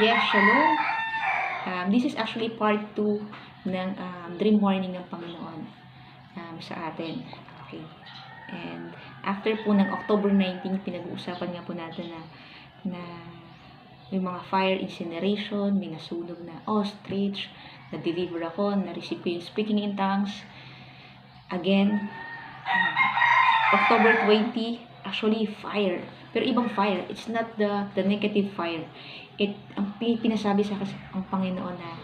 Yes, shalom. This is actually part 2 ng dream morning ng Panginoon sa atin. Okay. And after po ng October 19, pinag-uusapan nga po natin na yung mga fire incineration, may nasunog na ostrich, na-deliver ako, na-receive ko yung speaking in tongues. Again, October 20, actually fire. Pero ibang fire. It's not the negative fire. Ang pinasabi sa akin ang Panginoon na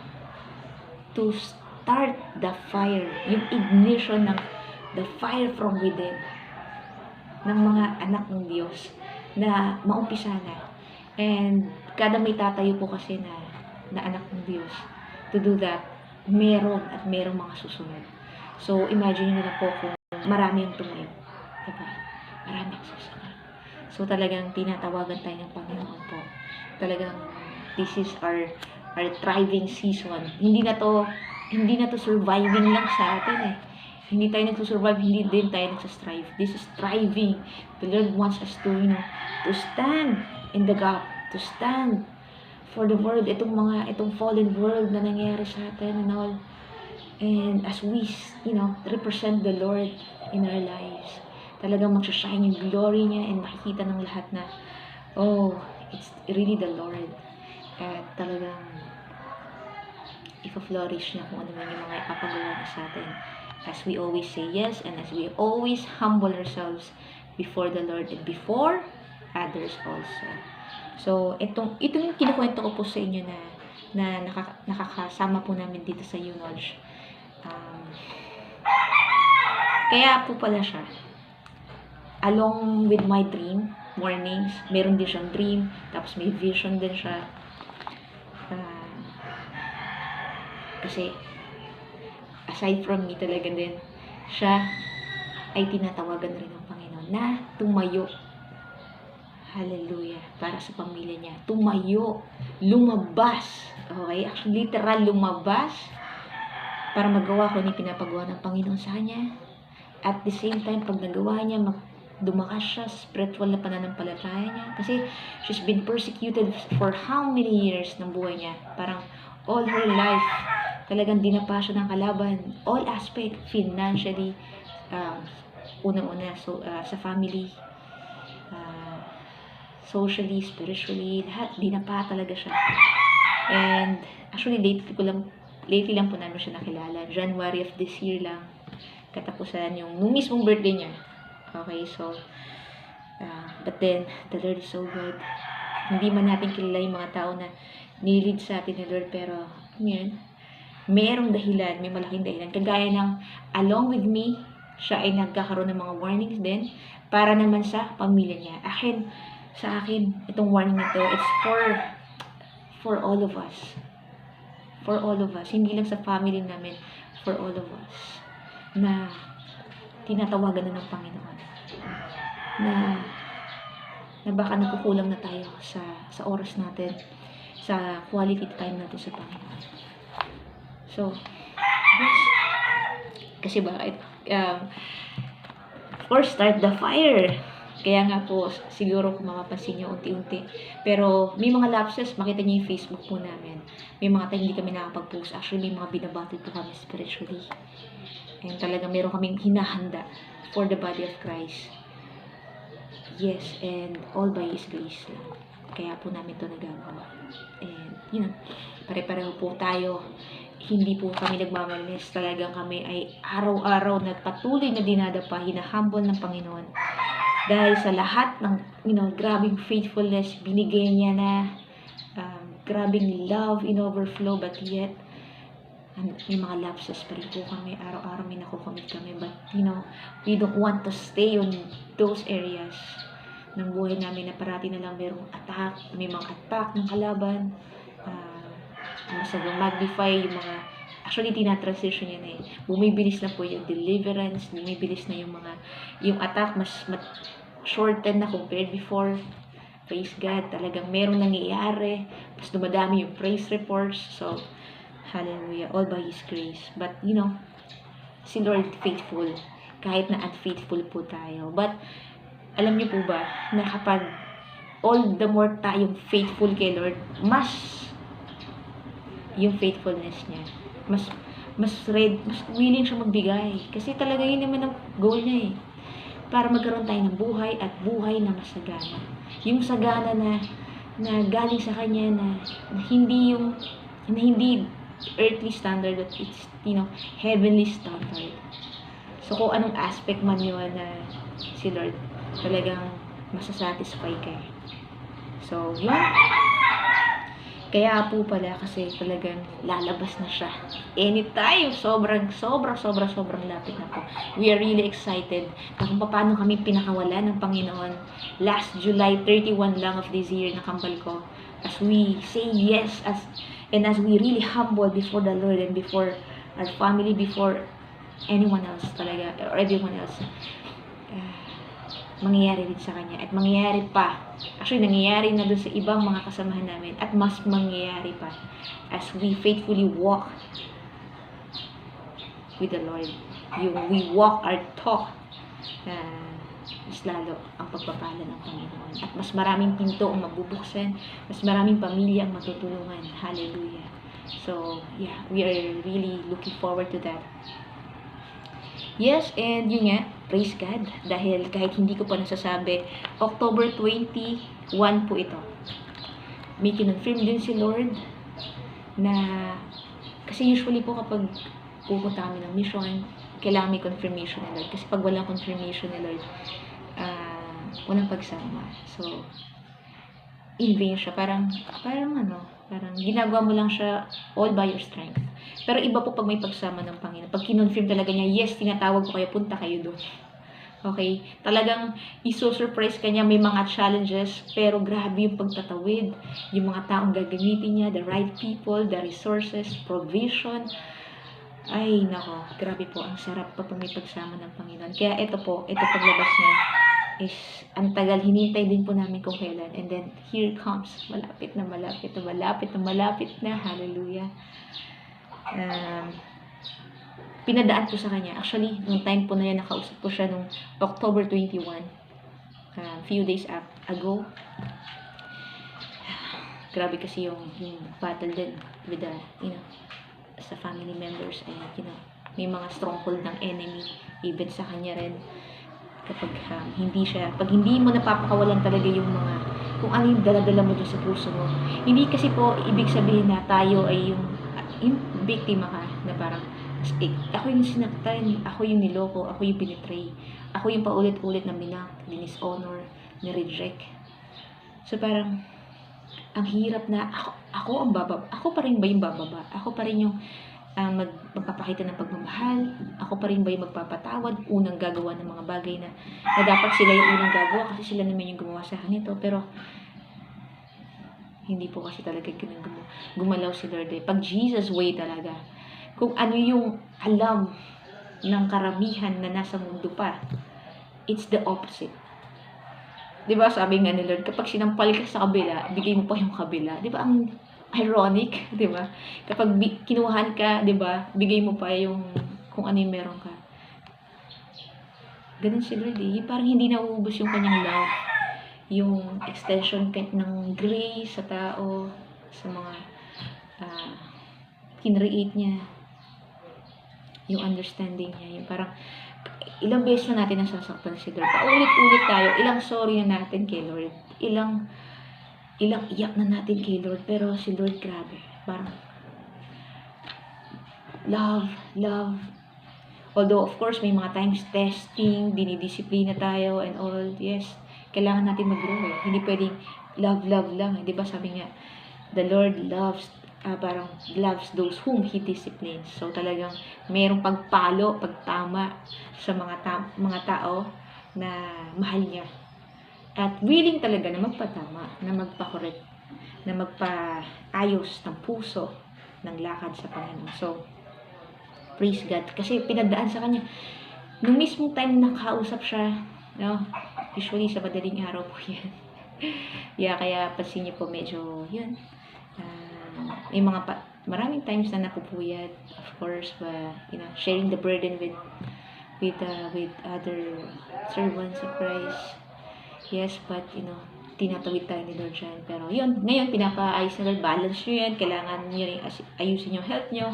to start the fire, yung ignition ng the fire from within ng mga anak ng Diyos na maumpisa na. And kada may tatayo po kasi na anak ng Diyos, to do that, merong mga susunod. So, imagine nyo na po kung marami ang tumayo. Diba? Marami ang susunod. So, talagang tinatawagan tayo ng Panginoon po. Talagang, this is our thriving season. Hindi na to surviving lang sa atin eh. Hindi tayo nagsusurvive, hindi din tayo nagsustrive. This is thriving. The Lord wants us to, to stand in the gap, to stand for the world, itong fallen world na nangyayari sa atin and all. And as we, represent the Lord in our lives, talagang magsashine yung glory niya and makikita ng lahat na, oh, it's really the Lord. At talagang ipa-flourish niya kung ano man yung mga ipapagawa niya sa atin. As we always say yes, and as we always humble ourselves before the Lord and before others also. So, ito yung kinukwento ko po sa inyo na nakakasama po namin dito sa UNOLJ. Kaya po pala siya. Along with my dream, mornings, meron din siyang dream, tapos may vision din siya. Kasi, aside from me talaga din, siya ay tinatawagan rin ng Panginoon na tumayo. Hallelujah. Para sa pamilya niya. Tumayo. Lumabas. Okay? Actually, literal lumabas para magawa ko ni pinapagawa ng Panginoon sa kanya. At the same time, pag nagawa niya, dumakas siya sa spiritual na pananampalataya niya. Kasi she's been persecuted for how many years ng buhay niya? Parang all her life, talagang dinapa siya ng kalaban. All aspect, financially, unang-una, sa family, socially, spiritually, lahat, dinapa talaga siya. And actually, lately lang po namin siya nakilala. January of this year lang, katapusan yung mismong birthday niya. Okay, so, but then, the Lord is so good. Hindi man natin kilala yung mga tao na nilid sa atin ni Lord, pero, merong dahilan, may malaking dahilan. Kagaya ng, along with me, siya ay nagkakaroon ng mga warnings din, para naman sa pamilya niya. Sa akin, itong warning na to, it's for all of us. For all of us. Hindi lang sa family namin, for all of us. Na tinatawagan na ng Panginoon. Na baka nagkukulang na tayo sa oras natin, sa quality time natin sa Panginoon. So, yes. Kasi bakit? Or start the fire. Kaya nga po, siguro kung mapapansin nyo unti-unti. Pero may mga lapses, makita nyo yung Facebook po namin. May mga time hindi kami nakapag-post. Actually, may mga binabattle po kami spiritually. And talaga meron kaming hinahanda for the body of Christ. Yes, and all by His grace lang. Kaya po namin ito nagagawa. And, pare-pareho po tayo. Hindi po kami nagmamalis. Talagang kami ay araw-araw nagpatuloy na dinadapa, hinahambol ng Panginoon. Dahil sa lahat ng, grabing faithfulness, binigay niya na, grabing love in overflow, but yet, may mga lapses pa rin po kami. Araw-araw may nakukomit kami. But, we don't want to stay on those areas ng buhay namin na parati na lang merong attack, may mga attack ng kalaban, sobrang magnify yung mga, actually tinatransition yan eh, bumibilis na po yung deliverance, bumibilis na yung attack, mas shorten na compared before. Praise God, talagang merong nangyayari, mas dumadami yung praise reports. So, hallelujah, all by His grace. But, si Lord faithful, kahit na unfaithful po tayo. But, alam niyo po ba, na kapag all the more tayong faithful kay Lord, mas yung faithfulness niya, mas willing siya magbigay. Kasi talaga yun naman ang goal niya eh. Para magkaroon tayo ng buhay at buhay na masagana. Yung sagana na galing sa kanya na hindi earthly standard, but it's, heavenly standard. So, kung anong aspect man yun na si Lord, talagang masasatisfy ka. So, yun. Kaya po pala kasi talagang lalabas na siya. Anytime, sobrang lapit na po. We are really excited na kung paano kami pinakawala ng Panginoon. Last July 31 lang of this year na kambal ko. As we say yes, as we really humble before the Lord and before our family, before anyone else talaga, or everyone else. Mangyayari din sa kanya at mangyayari pa. Actually, nangyayari na doon sa ibang mga kasamahan namin at mas mangyayari pa as we faithfully walk with the Lord. We walk our talk, mas lalo ang pagpapala ng Panginoon. At mas maraming pinto ang mabubuksan, mas maraming pamilya ang matutulungan. Hallelujah. So, yeah, we are really looking forward to that. Yes, and yun nga, praise God. Dahil kahit hindi ko pa nasasabi, October 21 po ito. May kinonfirm din si Lord na, kasi usually po kapag pupunta kami ng mission, kailangan may confirmation ni Lord. Kasi pag walang confirmation ni Lord, walang pagsama. So, in vain siya. Parang ginagawa mo lang siya all by your strength. Pero iba po pag may pagsama ng Panginoon. Pag kinonfirm talaga niya, yes, tinatawag ko kayo, punta kayo doon. Okay? Talagang iso-surprise ka niya, may mga challenges, pero grabe yung pagtatawid. Yung mga taong gagamitin niya, the right people, the resources, provision. Ay, nako, grabe po. Ang sarap pa may pagsama ng Panginoon. Kaya ito paglabas niya, is ang tagal, hinintay din po namin kung kailan. And then, here comes. Malapit na. Hallelujah. Pinadaan po sa kanya. Actually, nung time po na yan, nakausap po siya nung October 21. Few days ago. Grabe kasi yung battle din with the, sa family members. And, may mga stronghold ng enemy. Even sa kanya rin. Kapag pag hindi mo napapakawalan talaga yung mga, kung ano yung dala-dala mo dun sa puso mo. Hindi kasi po, ibig sabihin na tayo ay yung biktima ka, na parang, ako yung sinaktan, ako yung niloko, ako yung binitray, ako yung paulit-ulit na dishonor, ni-reject. So parang, ang hirap na, ako ang bababa, ako pa rin ba yung bababa? Ako pa rin yung magpapakita ng pagmamahal, ako pa rin ba yung magpapatawad, unang gagawa ng mga bagay na dapat sila yung unang gagawa kasi sila naman yung gumawa sa akin ito. Pero hindi po kasi talaga gumalaw si Lord. Pag Jesus way talaga, kung ano yung alam ng karamihan na nasa mundo pa, it's the opposite. Diba sabi nga ni Lord, kapag sinampal ka sa kabila, bigay mo pa yung kabila. Diba ang ironic, diba? Kapag kinuhaan ka, diba, bigay mo pa yung kung ano yung meron ka. Ganun si Lord parang hindi nauubos yung kanyang love. Yung extension ng grace sa tao, sa mga kinreate niya, yung understanding niya, yung parang ilang beses na natin nasasaktan si Lord. Paulit-ulit tayo, ilang sorry na natin kay Lord, ilang iyak na natin kay Lord, pero si Lord grabe, parang love. Although of course may mga times testing, dinidisiplina tayo and all, yes, kailangan natin mag-grow Hindi pwedeng love lang. Di ba sabi nga, the Lord loves those whom He disciplines. So talagang mayroong pagpalo, pagtama sa mga tao na mahal niya. At willing talaga na magpatama, na magpa-correct, na magpaayos ng puso, ng lakad sa Panginoon. So, praise God. Kasi pinadaan sa kanya. Nung mismong time na nakausap siya, usually sa madaling araw po yan. Kaya pansin niyo po medyo, yun. May maraming times na napupuyat, of course, sharing the burden with other servants of Christ. Yes, but tinatawid tayo ni Lord dyan. Pero yun, ngayon, pinapaayos ni Lord, balance nyo yan, kailangan nyo rin ayusin yung health nyo.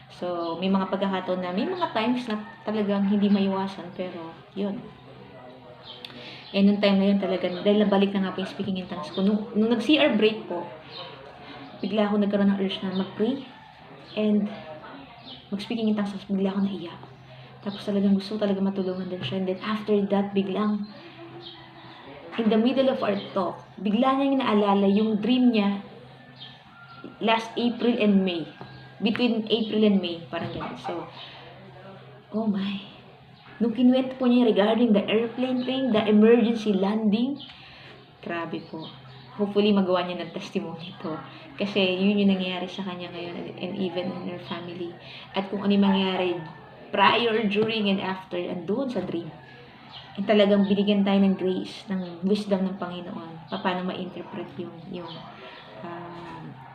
So, may mga pagkakataon na, may mga times na talagang hindi maiwasan, pero yun. And nung time na yun talaga, dahil nabalik na nga po yung speaking in tongues ko, nung nag-CR break po, bigla ako nagkaroon ng urge na mag-pray, and mag-speaking in tongues, bigla ako naiyak. Tapos talagang gusto talaga matulungan din siya. And then after that, biglang, in the middle of our talk, bigla niya yung naalala yung dream niya last April and May. Between April and May, parang ganun. So, oh my. Nung kinuwento po niya regarding the airplane thing, the emergency landing, grabe po. Hopefully, magawa niya ng testimony to. Kasi yun yung nangyayari sa kanya ngayon and even in her family. At kung ano yung mangyayari prior, during, and after, and doon sa dream. And talagang binigyan tayo ng grace, ng wisdom ng Panginoon, paano ma-interpret yung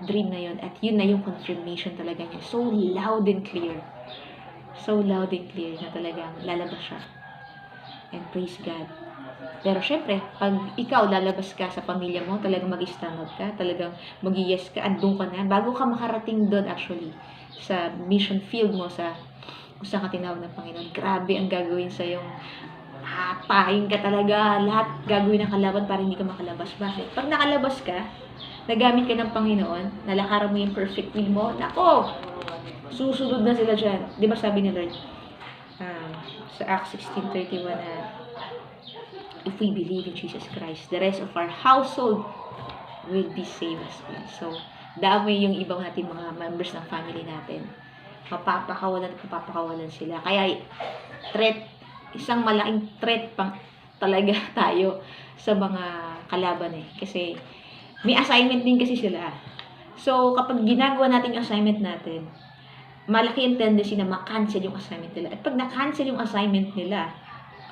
dream na yun. At yun na yung confirmation talaga niya. So loud and clear. So loud and clear na talagang lalabas siya. And praise God. Pero syempre, pag ikaw lalabas ka sa pamilya mo, talagang mag-stand up ka, talagang mag-yes ka, andun ka na, bago ka makarating doon actually, sa mission field mo, sa kung saan ka tinawag ng Panginoon, grabe ang gagawin sa yung hapain ka talaga, lahat gagawin ng kalaban para hindi ka makalabas. Bakit? Pag nakalabas ka, nagamit ka ng Panginoon, nalakaran mo yung perfect will mo, nako, susunod na sila dyan. Di ba sabi ni Lord, sa Acts 16:31 na, if we believe in Jesus Christ, the rest of our household will be saved as well. So, dami yung ibang natin mga members ng family natin. Mapapakawalan sila. Kaya, isang malaking threat pang talaga tayo sa mga kalaban eh. Kasi, may assignment din kasi sila. So, kapag ginagawa natin yung assignment natin, malaki yung tendency na ma-cancel yung assignment nila. At pag na-cancel yung assignment nila,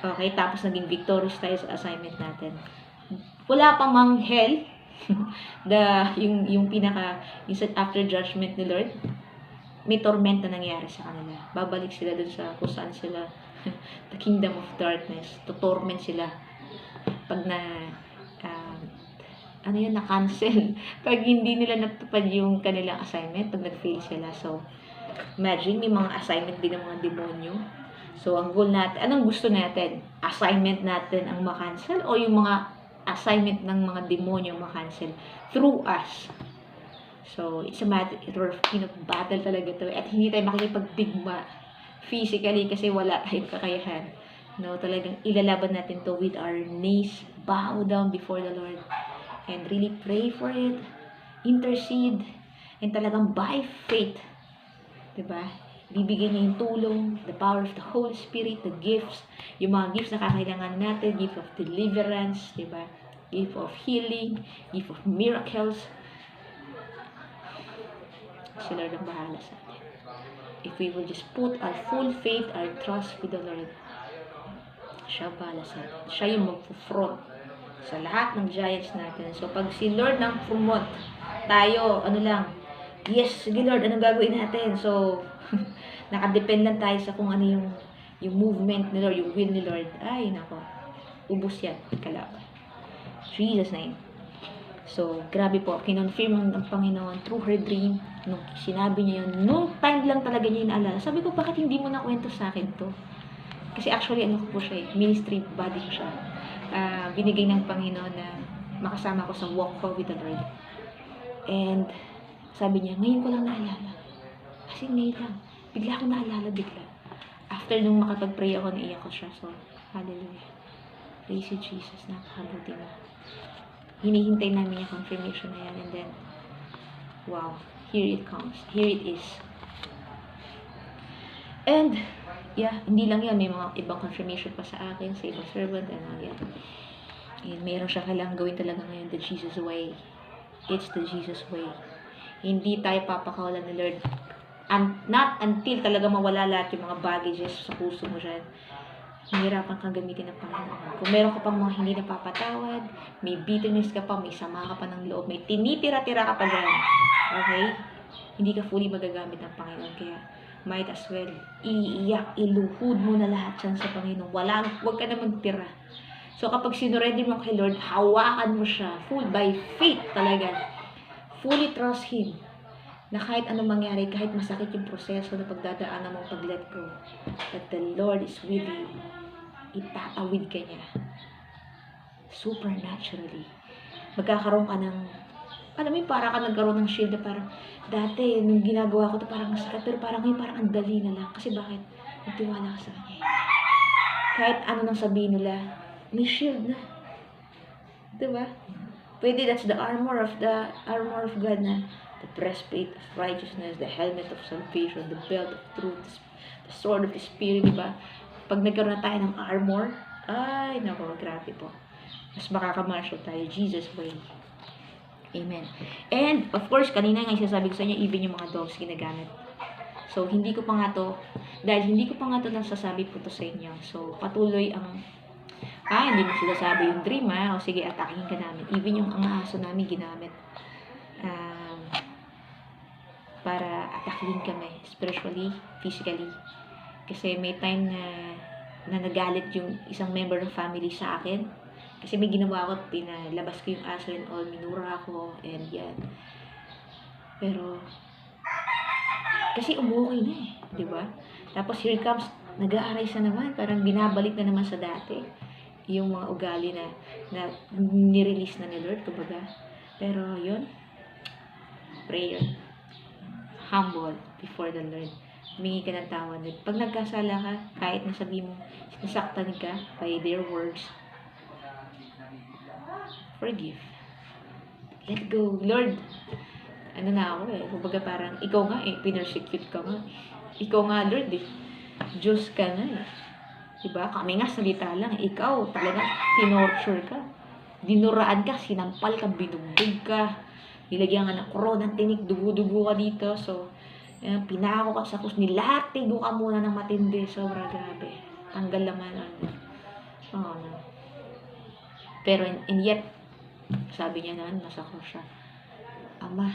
okay, tapos naging victorious tayo sa assignment natin, wala pa mang hell, yung after judgment ni Lord, may torment na nangyari sa kanila. Babalik sila dun sa kung saan sila, the kingdom of darkness, to torment sila. Pag na-cancel. Pag hindi nila natupad yung kanilang assignment, pag nag-fail sila. So, imagine, may mga assignment din ng mga demonyo. So, ang goal natin, anong gusto natin? Assignment natin ang ma-cancel o yung mga assignment ng mga demonyo ma-cancel through us? So, it's a matter of battle talaga to. At hindi tayo makikipagbigma physically kasi wala tayong kakayahan. No, talagang ilalaban natin to with our knees, bow down before the Lord, and really pray for it, intercede, and talagang by faith, diba? Bibigyan niya yung tulong, the power of the Holy Spirit, the gifts, yung mga gifts na kakailangan natin, gift of deliverance, diba? Gift of healing, gift of miracles. Si Lord ang bahala sa atin. If we will just put our full faith, our trust with the Lord, siya bahala sa atin. Siya yung mag-front sa lahat ng giants natin. So, pag si Lord nang promote, tayo, yes, sige Lord, anong gagawin natin? So, nakadepend lang tayo sa kung ano yung movement ni Lord, yung will ni Lord. Ay, nako, ubos yan, kalaban. Jesus' name. So, grabe po, kinonfirm ng Panginoon through her dream, nung sinabi niya yun, nung time lang talaga niya inaalala. Sabi ko, bakit hindi mo nakwento sa akin to? Kasi actually, ko po siya, ministry body ko siya. Binigay ng Panginoon na makasama ko sa walk with the Lord. And sabi niya, ngayon ko lang naalala. Kasi ngayon lang. Bigla ako naalala, bigla. After nung makapag-pray ako, naiyak ko siya. So, hallelujah. Praise you, Jesus. Napakabuti mo. Hinihintay namin yung confirmation na yan. And then, wow. Here it comes. Here it is. And, yeah, hindi lang yan. May mga ibang confirmation pa sa akin, sa ibang servant, and all yan. And mayroon siya kailangan gawin talaga ngayon, the Jesus way. It's the Jesus way. Hindi tayo papakawalan ni Lord. Not until talaga mawala lahat yung mga baggages sa puso mo dyan. Mahirapan kang gamitin ng Panginoon. Kung meron ka pang mga hindi napapatawad, may bitterness ka pa, may sama ka pa ng loob, may tinitira-tira ka pa dyan. Okay? Hindi ka fully magagamit ng Panginoon. Kaya, might as well, iiyak, iluhod mo na lahat yan sa Panginoon. Huwag ka na magtira. So, kapag sinurrender mo kay Lord, hawakan mo siya, full by faith talaga. Fully trust Him. Na kahit anong mangyari, kahit masakit yung proseso na pagdadaanan mong pag-let go, that the Lord is with you. Itatawid ka niya. Supernaturally. Magkakaroon ka ng, alam mo yung para ka nagkaroon ng shield na parang, dati, nung ginagawa ko to parang masakit, pero parang ngayon parang ang dali na lang. Kasi bakit? Nagtiwala ka sa Kanya. Kahit ano nang sabihin nila, may shield na. Diba? Pwede, that's the armor of God na the breastplate of righteousness, the helmet of salvation, the belt of truth, the sword of the Spirit, diba? Pag nagkaroon na tayo ng armor, ay, naku, grabe po. Mas makakamartial tayo, Jesus way. Amen. And, of course, kanina nga isasabi ko sa inyo, even yung mga dogs ginagamit. So, hindi ko pa nga to nasasabi po to sa inyo. So, patuloy ang, hindi mo sinasabi yung dream, o sige, atakin ka namin. Even yung ang aso namin ginamit. Para atakin kami, spiritually, physically. Kasi may time na nagalit yung isang member ng family sa akin. Kasi may ginawa ko, pinalabas ko yung aso and all, minura ako, and yan. Pero, kasi umuwi na di ba? Tapos here comes, nag-aaray sa naman, parang binabalik na naman sa dati. Yung mga ugali na nirelease na ni Lord, kumbaga. Pero, yun, prayer. Humble before the Lord. Humingi ka ng tawad. Pag nagkasala ka, kahit nasabi mo, sinasaktan ka by their words, forgive. Let go. Lord, ano na ako kumbaga parang, ikaw nga pinersecute ka nga. Ikaw nga, Lord Diyos ka na Diba? Kami nga salita lang. Ikaw talaga, tinorture ka. Dinuraan ka, sinampal ka, binugbog ka. Nilagyan ka ng koronang tinik, dugo-dugo ka dito. So, pinako ka sa krus, nilatigo ka muna ng matindi. Sobra grabe. Tanggal naman. No. Pero, and yet, sabi niya naman, nasa krus siya. Ama,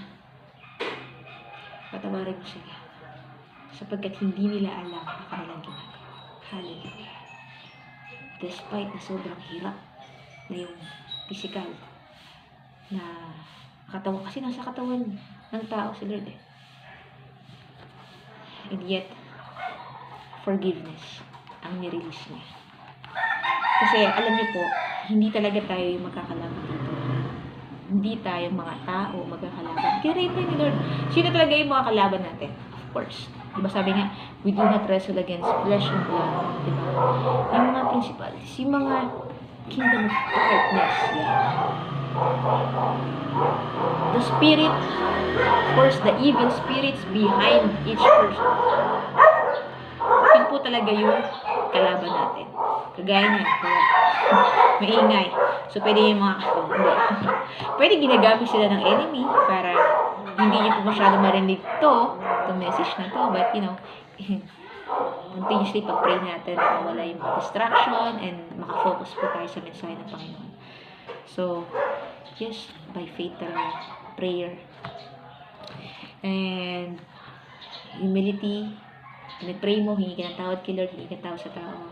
patawarin mo sila. Sapagkat hindi nila alam ang kanilang ginagawa. Hallelujah. Despite na sobrang hirap na yung physical na katawan, kasi nasa katawan ng tao si Lord And yet, forgiveness ang nirelease niya. Kasi alam niyo po, hindi talaga tayo yung magkakalaban dito. Hindi tayo mga tao magkakalaban. Kaya ni Lord, sino talaga yung mga kalaban natin? Of course. Diba sabi nga, we do not wrestle against flesh and blood. Diba? Yung mga principalities, yung mga kingdom of darkness. The spirit, of course, the evil spirits behind each person. Yun po talaga yung kalaban natin. Kagaya niya, maingay. So, pwede yung mga, pwede ginagamit sila ng enemy para hindi niyo po masyado marinig to message na to. But, continuously pag-pray natin na wala yung distraction and makafocus po tayo sa mensahe ng Panginoon. So, yes, by faith talaga, prayer. And, humility, nag-pray mo, hingi ka ng tawad kay Lord, hingi ka ng tawad sa tao.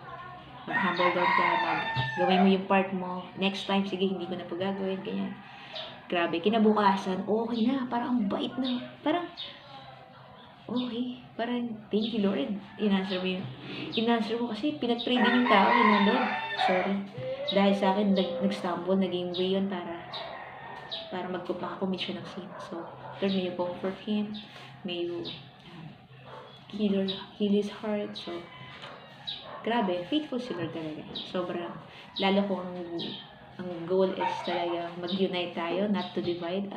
Mag-humble down ka, gawin mo yung part mo. Next time, sige, hindi ko na po gagawin, ganyan. Grabe, kinabukasan, okay na, parang ang bait na, parang, okay, parang, thank you Lord, in-answer mo kasi pinag-pray din yung tao, Lord, sorry, dahil sa akin, nag-stumble, naging way yun para makakommit siya ng sin. So, Lord, may you comfort him, may you heal his heart. So, grabe, faithful si Lord talaga. Sobrang, lalo kung ang goal is talaga mag-unite tayo, not to divide,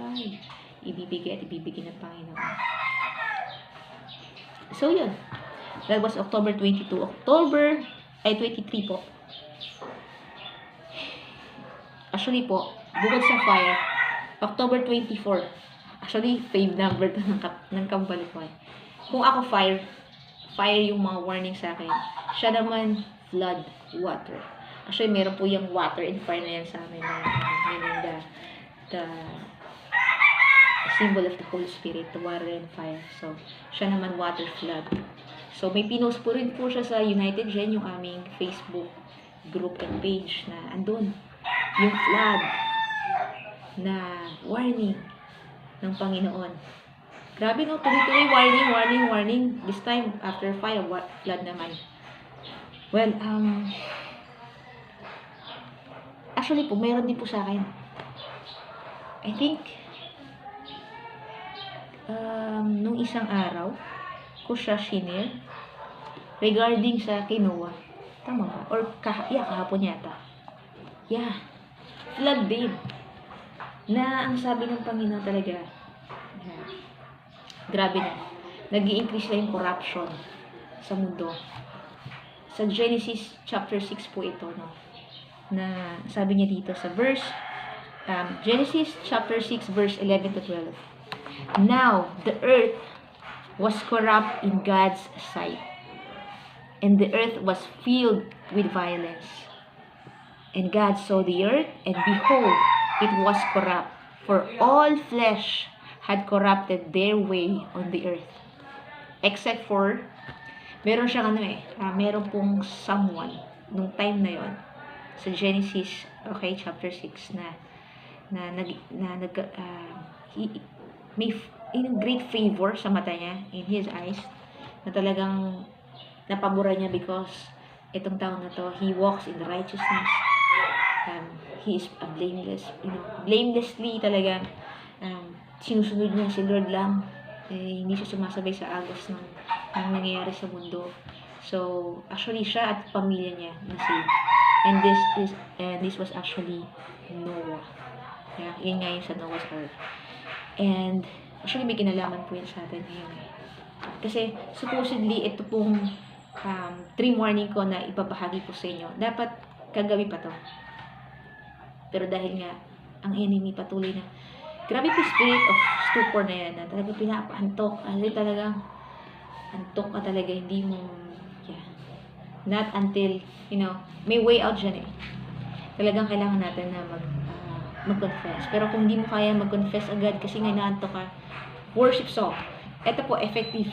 ibibigay ng Panginoon. So, yun. That was October 22. 23 po. Actually po, bukod sa fire, October 24. Actually, fave number to ng kambal ko. Kung ako fire yung mga warning sa akin. Siya naman, flood, water. Actually, meron po yung water and fire na yan sa amin. The symbol of the Holy Spirit, the water and fire. So, siya naman water flood. So, may pinost po rin po siya sa United Gen, yung aming Facebook group and page na andun yung flood na warning ng Panginoon. Grabe no, tuloy-tuloy warning. This time, after fire, flood naman. Well, actually po, mayroon din po sa akin. I think, nung isang araw, ko siya shinare regarding sa kay Noah. Tama ba? Or kahapon yata. Yeah. Flood din. Na ang sabi ng Panginoon talaga, grabe na. Nag-i-increase na yung corruption sa mundo. Sa Genesis chapter 6 po ito, no? Na sabi niya dito sa verse, Genesis chapter 6 verse 11 to 12. Now, the earth was corrupt in God's sight, and the earth was filled with violence. And God saw the earth, and behold, it was corrupt, for all flesh had corrupted their way on the earth. Except for, meron siyang meron pong someone, nung time na yon sa Genesis, chapter 6, may great favor sa mata niya, in his eyes, na talagang napabura niya because itong tao na to, he walks in the righteousness. He is blameless, blamelessly talaga, sinusunod niya si Lord lang, hindi siya sumasabay sa agos ng nangyayari sa mundo. So, actually, siya at pamilya niya na-save. And this was actually Noah. Yeah, yun nga yung sa Noah's Ark. And, actually, may kinalaman po yun sa atin ngayon. Kasi, supposedly, ito pong dream warning ko na ipapahagi po sa inyo. Dapat, kagabi pa to. Pero dahil nga, ang enemy patuloy na, grabe po spirit of stupor na yan, na talagang pinapaantok. Kasi talagang, antok ka talaga, hindi mo, not until, may way out dyan eh. Talagang kailangan natin na mag-confess. Pero kung hindi mo kaya mag-confess agad kasi nga naantok ka, worship song. Ito po, effective.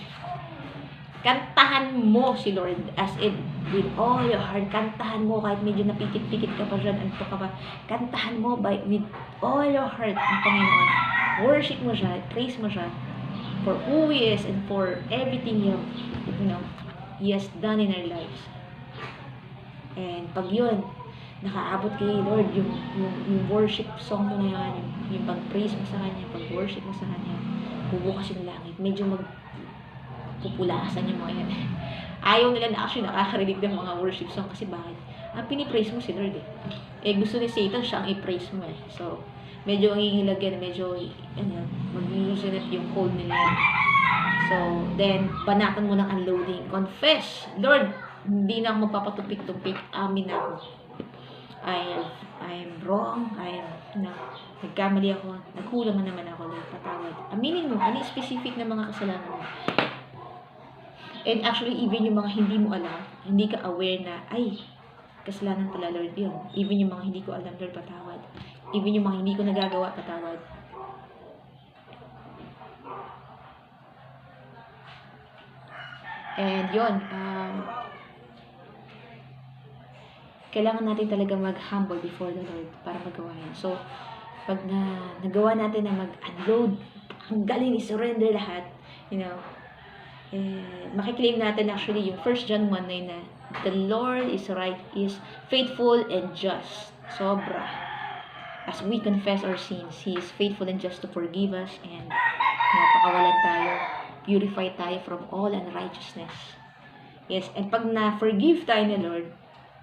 Kantahan mo si Lord as in, with all your heart. Kantahan mo kahit medyo napikit-pikit ka pa dyan, antok ka pa. Kantahan mo with all your heart ang Panginoon. Worship mo siya, praise mo siya for who He is and for everything He has done in our lives. And pag yun, nakaabot kay Lord, yung worship song mo na yan, yung pag-praise mo sa Kanya, pag-worship mo sa Kanya, bubukas yung langit, medyo pupulasan yung mga yan. Ayaw nila na actually nakakarinig ng mga worship song kasi bakit? Pinipraise mo si Lord eh. Gusto ni Satan siya ang i-praise mo eh. So, medyo ang hihilag yan, medyo mag-loosen yung hold nila. So, then, banatan mo ng unloading. Confess, Lord, hindi na ako magpapatupik-tupik. Amin na ako. I am wrong. Nagkamali ako. Nagkulang naman ako. Patawad. Aminin mo, ano specific na mga kasalanan mo. And actually, even yung mga hindi mo alam, hindi ka aware na, ay, kasalanan pala Lord yun. Even yung mga hindi ko alam, Lord, patawad. Even yung mga hindi ko nagagawa, patawad. And yun, kailangan natin talaga mag-humble before the Lord para magawa yan. So, pag nagawa natin na mag-unload, ang galing i-surrender lahat, makiklaim natin actually yung 1 John 1:9 na the Lord is faithful and just. Sobra. As we confess our sins, He is faithful and just to forgive us and napakawalan tayo, purify tayo from all unrighteousness. Yes, and pag na-forgive tayo ni Lord,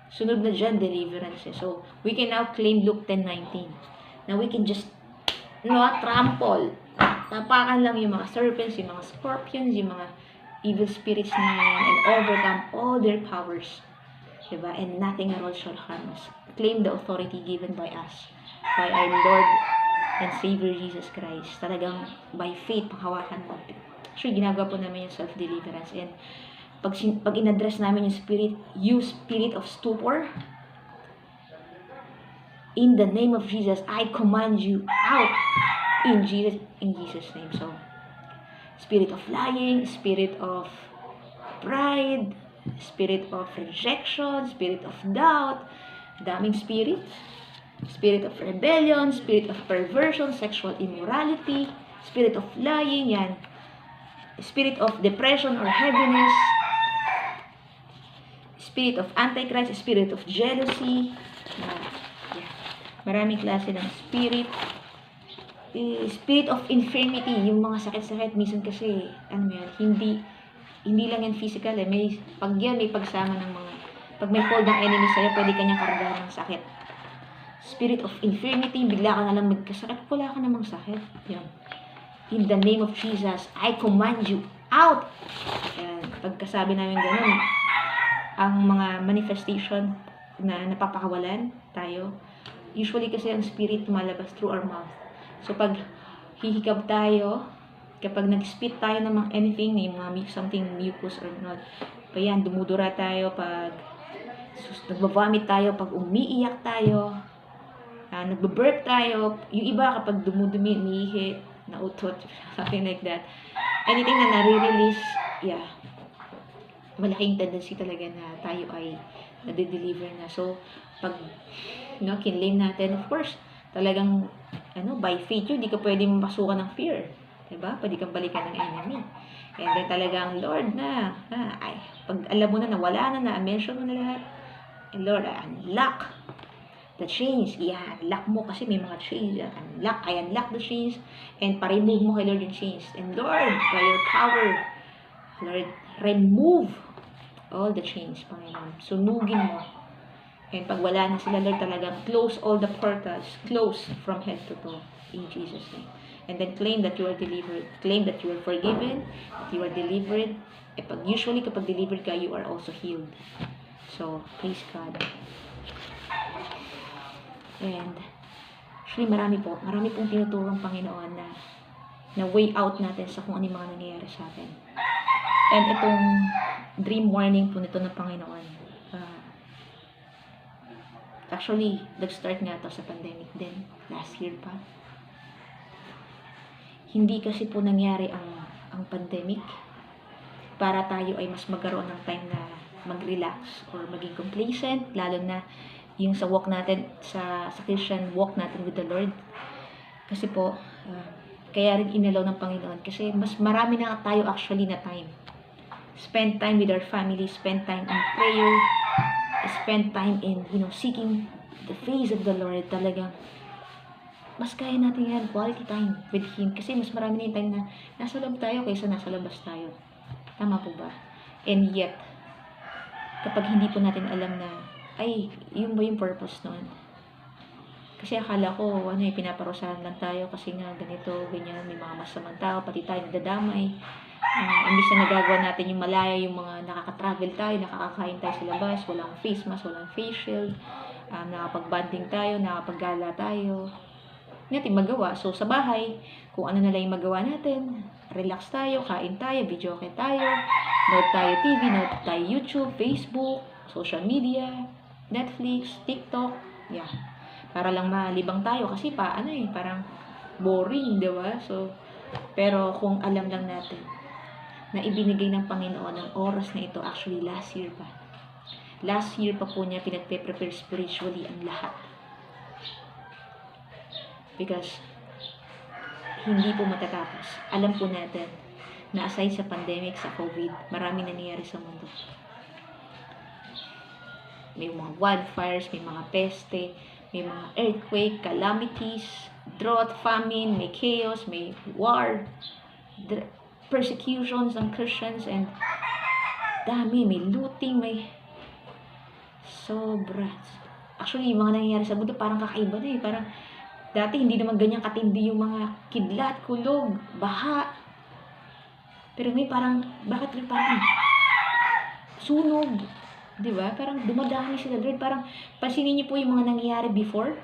sunod na dyan, deliverance. So, we can now claim Luke 10:19. Now, we can just, trample. Tapakan lang yung mga serpents, yung mga scorpions, yung mga evil spirits na yan, and overcome all their powers. Diba? And nothing at all shall harm us. Claim the authority given by us, by our Lord and Savior Jesus Christ. Talagang by faith, panghawakan mo. Actually, ginagawa po namin yung self-deliverance. And pag in-address namin yung spirit of stupor, in the name of Jesus, I command you out in Jesus' name. So, spirit of lying, spirit of pride, spirit of rejection, spirit of doubt, daming spirit, spirit of rebellion, spirit of perversion, sexual immorality, spirit of lying, yan, spirit of depression or heaviness, spirit of antichrist, spirit of jealousy, yeah. Maraming klase ng spirit. Spirit of infirmity, yung mga sakit-sakit, minsan kasi, hindi lang yan physical pag yan may pagsama ng pag may hold ng enemy sa'yo, pwede kanyang kargahan ng sakit. Spirit of infirmity, bigla ka na lang magkasakit, wala ka namang sakit. Yan. In the name of Jesus, I command you out! Yan. Pagkasabi namin ganun, ang mga manifestation na napapakawalan tayo, usually kasi ang spirit tumalabas through our mouth. So, pag hihikab tayo, kapag nag-spit tayo ng mga anything, yung mga something mucus or not, pa yan, dumudura tayo, pag nagba-vomit tayo, pag umiiyak tayo, nagbe-burp tayo, yung iba kapag dumudumi, umiihi, nautot, something like that. Anything na nare-release, yeah, malaking tendency talaga na tayo ay nade-deliver na. So, pag kinlaim natin, of course, talagang by faith yun, di ka pwede mapasukan ng fear. Diba? Pwede kang balikan ng enemy. And then talagang, Lord pag alam mo na wala na, mention mo na lahat, and Lord, I unlock the chains. I-unlock mo kasi may mga chains. I unlock the chains and pa-remove mo kay Lord yung chains. And Lord, by your power, Lord, remove all the chains, Panginoon. Sunugin mo. And pag wala na sila, Lord, talagang close all the portals, close from head to toe, in Jesus' name. And then claim that you are delivered, claim that you are forgiven, that you are delivered. Usually, kapag delivered ka, you are also healed. So, praise God. And, actually, marami pong tinuturong Panginoon na way out natin sa kung ano yung mga nangyayari sa atin. And itong dream warning po nito ng Panginoon, actually, nag-start nga ito sa pandemic din, last year pa. Hindi kasi po nangyari ang pandemic para tayo ay mas magkaroon ng time na mag-relax or maging complacent, lalo na yung sa walk natin, sa Christian walk natin with the Lord. Kasi po, kaya rin inalaw ng Panginoon kasi mas marami na tayo actually na time. Spend time with our family, spend time in prayer, spend time in, seeking the face of the Lord. Talagang, mas kaya natin yan, quality time with Him. Kasi mas marami na yung time na nasa loob tayo kaysa nasa labas tayo. Tama po ba? And yet, kapag hindi po natin alam na, yun ba yung purpose nun? Kasi akala ko, pinaparusahan lang tayo kasi nga ganito, ganyan, may mga masamang tao, pati tayo nadadamay. Imbis na nagagawa natin yung malaya, yung mga nakaka-travel tayo, nakakakain tayo sa labas, walang face mask, walang face shield, nakapag-banding tayo, nakapag-gala tayo. Hindi natin magawa. So, sa bahay, kung ano na lang yung magawa natin, relax tayo, kain tayo, videoke tayo, note tayo TV, note tayo YouTube, Facebook, social media, Netflix, TikTok, yeah. Para lang malibang tayo kasi parang boring, di ba? So, pero kung alam lang natin na ibinigay ng Panginoon ang oras na ito, actually last year pa. Last year pa po niya pinagpe-prepare spiritually ang lahat. Because hindi po matatapos. Alam po natin na aside sa pandemic, sa COVID, maraming nangyayari sa mundo. May mga wildfires, may mga peste, may mga earthquake, calamities, drought, famine, may chaos, may war, persecutions ng Christians, and may looting, may sobra. Actually, yung mga nangyayari sa mundo parang kakaiba na Parang dati hindi naman ganyan katindi yung mga kidlat, kulog, baha. Pero may bakit may parang sunog? Diba? Parang dumadami sila, Lord. Parang, pansinin niyo po yung mga nangyayari before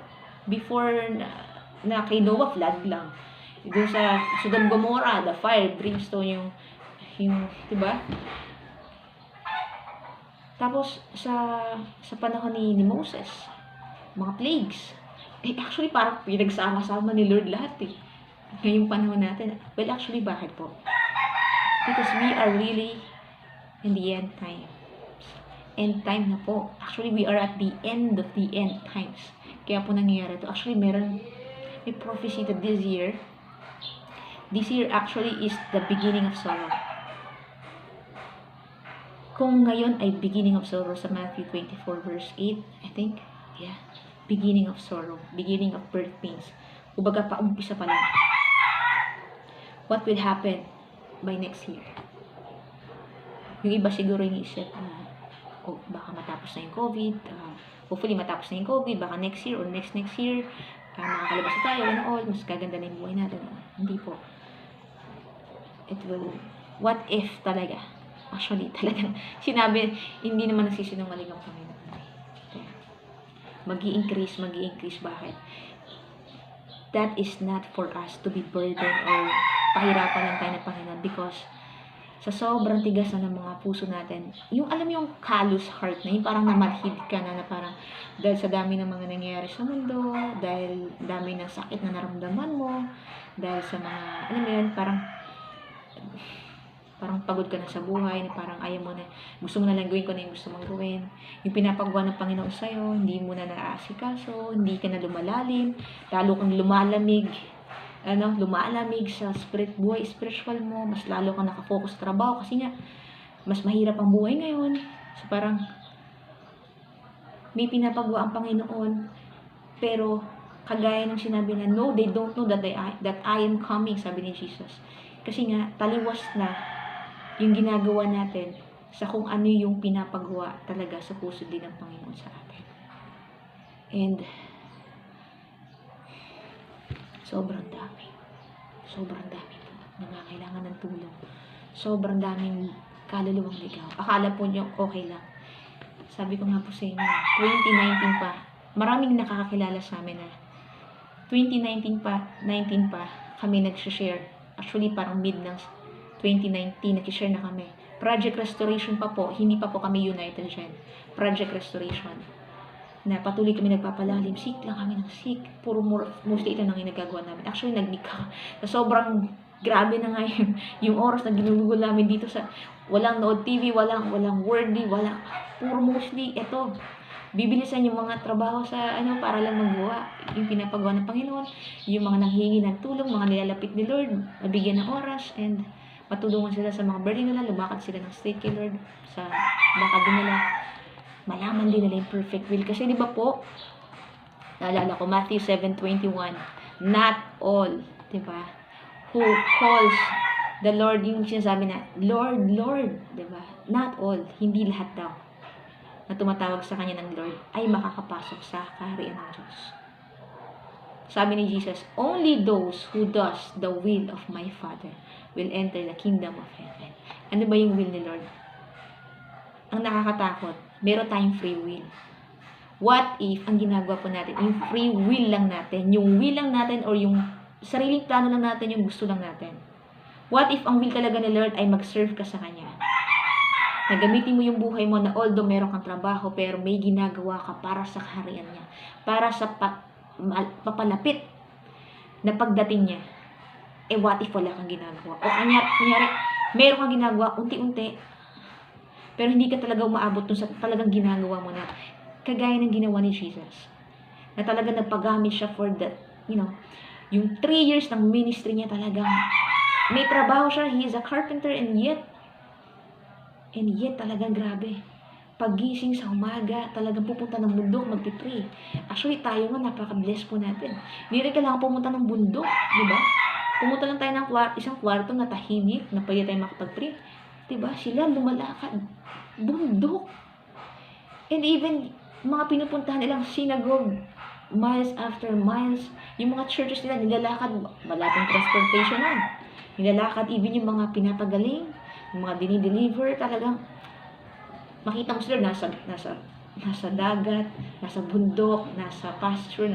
na kay Noah, flood lang. Doon sa Sodom Gomorrah, the fire, brimstone, yung diba? Tapos, sa panahon ni Moses, mga plagues. Actually, parang pinagsama-sama ni Lord lahat ngayong panahon natin. Well, actually, bakit po? Because we are really in the end time. end time na po. Actually, we are at the end of the end times. Kaya po nangyayari ito. Actually, may prophecy that this year actually is the beginning of sorrow. Kung ngayon ay beginning of sorrow sa Matthew 24 verse 8, I think, yeah, beginning of sorrow, beginning of birth pains. Kumbaga pa umpisa pa lang. What will happen by next year? Yung iba siguro iniisip na, baka matapos na yung COVID, hopefully matapos na yung COVID, baka next year or next year, makakalabas na tayo and all, mas gaganda na yung buhay natin. Hindi po. It will, what if talaga? Actually, talagang sinabi, hindi naman nagsisinungaling ang Panginoon. Mag-i-increase. Bakit? That is not for us to be burdened or pahirapan lang tayo ng Panginoon because sa sobrang tigas na ng mga puso natin, yung alam yung callous heart na, yung parang namanhid ka na parang dahil sa dami ng mga nangyayari sa mundo, dahil dami ng sakit na naramdaman mo, dahil sa mga, alam mo yun, parang pagod ka na sa buhay, na parang ayaw mo na, gusto mo na lang gawin ko na yung gusto mong gawin. Yung pinapagawa ng Panginoon sa'yo, hindi mo na naaasikaso, hindi ka na lumalalim, lalo kang lumalamig sa buhay spiritual mo, mas lalo kang nakafocus sa trabaho kasi nga, mas mahirap ang buhay ngayon. So parang, may pinapagawa ang Panginoon, pero kagaya ng sinabi na, no, they don't know that I am coming, sabi ni Jesus. Kasi nga, taliwas na yung ginagawa natin sa kung ano yung pinapagawa talaga sa puso din ng Panginoon sa atin. And, sobrang dami po nangangailangan ng tulong. Sobrang daming kaluluwang ligaw. Akala po nyo okay lang. Sabi ko nga po sa inyo, 2019 pa, maraming nakakakilala sa amin na 2019 pa, kami nag-share. Actually, parang mid ng 2019, nag-share na kami. Project Restoration pa po, hindi pa po kami united dyan. Project Restoration. Na patuloy kami nagpapalalim, seek lang kami ng seek. Mostly ito nang ginagawa namin. Actually, sobrang grabe na nga yung oras na ginugugol namin dito sa walang Nood TV, walang Wordy, puro mostly ito. Bibilisan yung mga trabaho sa para lang magawa yung pinapagawa ng Panginoon, yung mga nanghihingi ng tulong, mga nilalapit ni Lord, mabigyan ng oras, and matulungan sila sa mga burden nila, lumakad sila ng straight kay Lord, sa lakad din nila, malaman din nila yung perfect will. Kasi di ba po, naalala ko, Matthew 7:21, not all, di ba, who calls the Lord, yung sinasabi na, Lord, Lord, di ba, not all, hindi lahat daw na tumatawag sa kanya ng Lord ay makakapasok sa kaharian ng Diyos. Sabi ni Jesus, only those who does the will of my Father will enter the kingdom of heaven. Ano ba yung will ni Lord? Ang nakakatakot, meron tayong free will. What if ang ginagawa po natin, yung free will lang natin, yung will lang natin or yung sariling plano lang natin, yung gusto lang natin. What if ang will talaga ni Lord ay mag-serve ka sa Kanya? Nagamitin mo yung buhay mo na although meron kang trabaho, pero may ginagawa ka para sa kaharian niya. Para sa papalapit na pagdating niya. What if wala kang ginagawa? O kunyari, meron kang ginagawa unti-unti, pero hindi ka talaga umaabot dun sa talagang ginagawa mo na kagaya ng ginawa ni Jesus. Na talagang nagpagamit siya for that, yung 3 years ng ministry niya talagang may trabaho siya, he is a carpenter, and yet talagang grabe. Paggising sa umaga, talagang pupunta ng bundok, magpipray. Actually, tayo nga, napaka-bless po natin. Hindi rin kailangan pumunta ng bundok, di ba? Pumunta lang tayo ng isang kwarto na tahimik, na pwede tayo makapag-pray. Di ba? Sila lumalakad. Bundok. And even, mga pinupuntahan nilang synagogue, miles after miles, yung mga churches nila, nilalakad, wala pang transportation na. Nilalakad, even yung mga pinapagaling, yung mga dinideliver, talagang makita mo sila nasa dagat, nasa bundok, nasa pasture,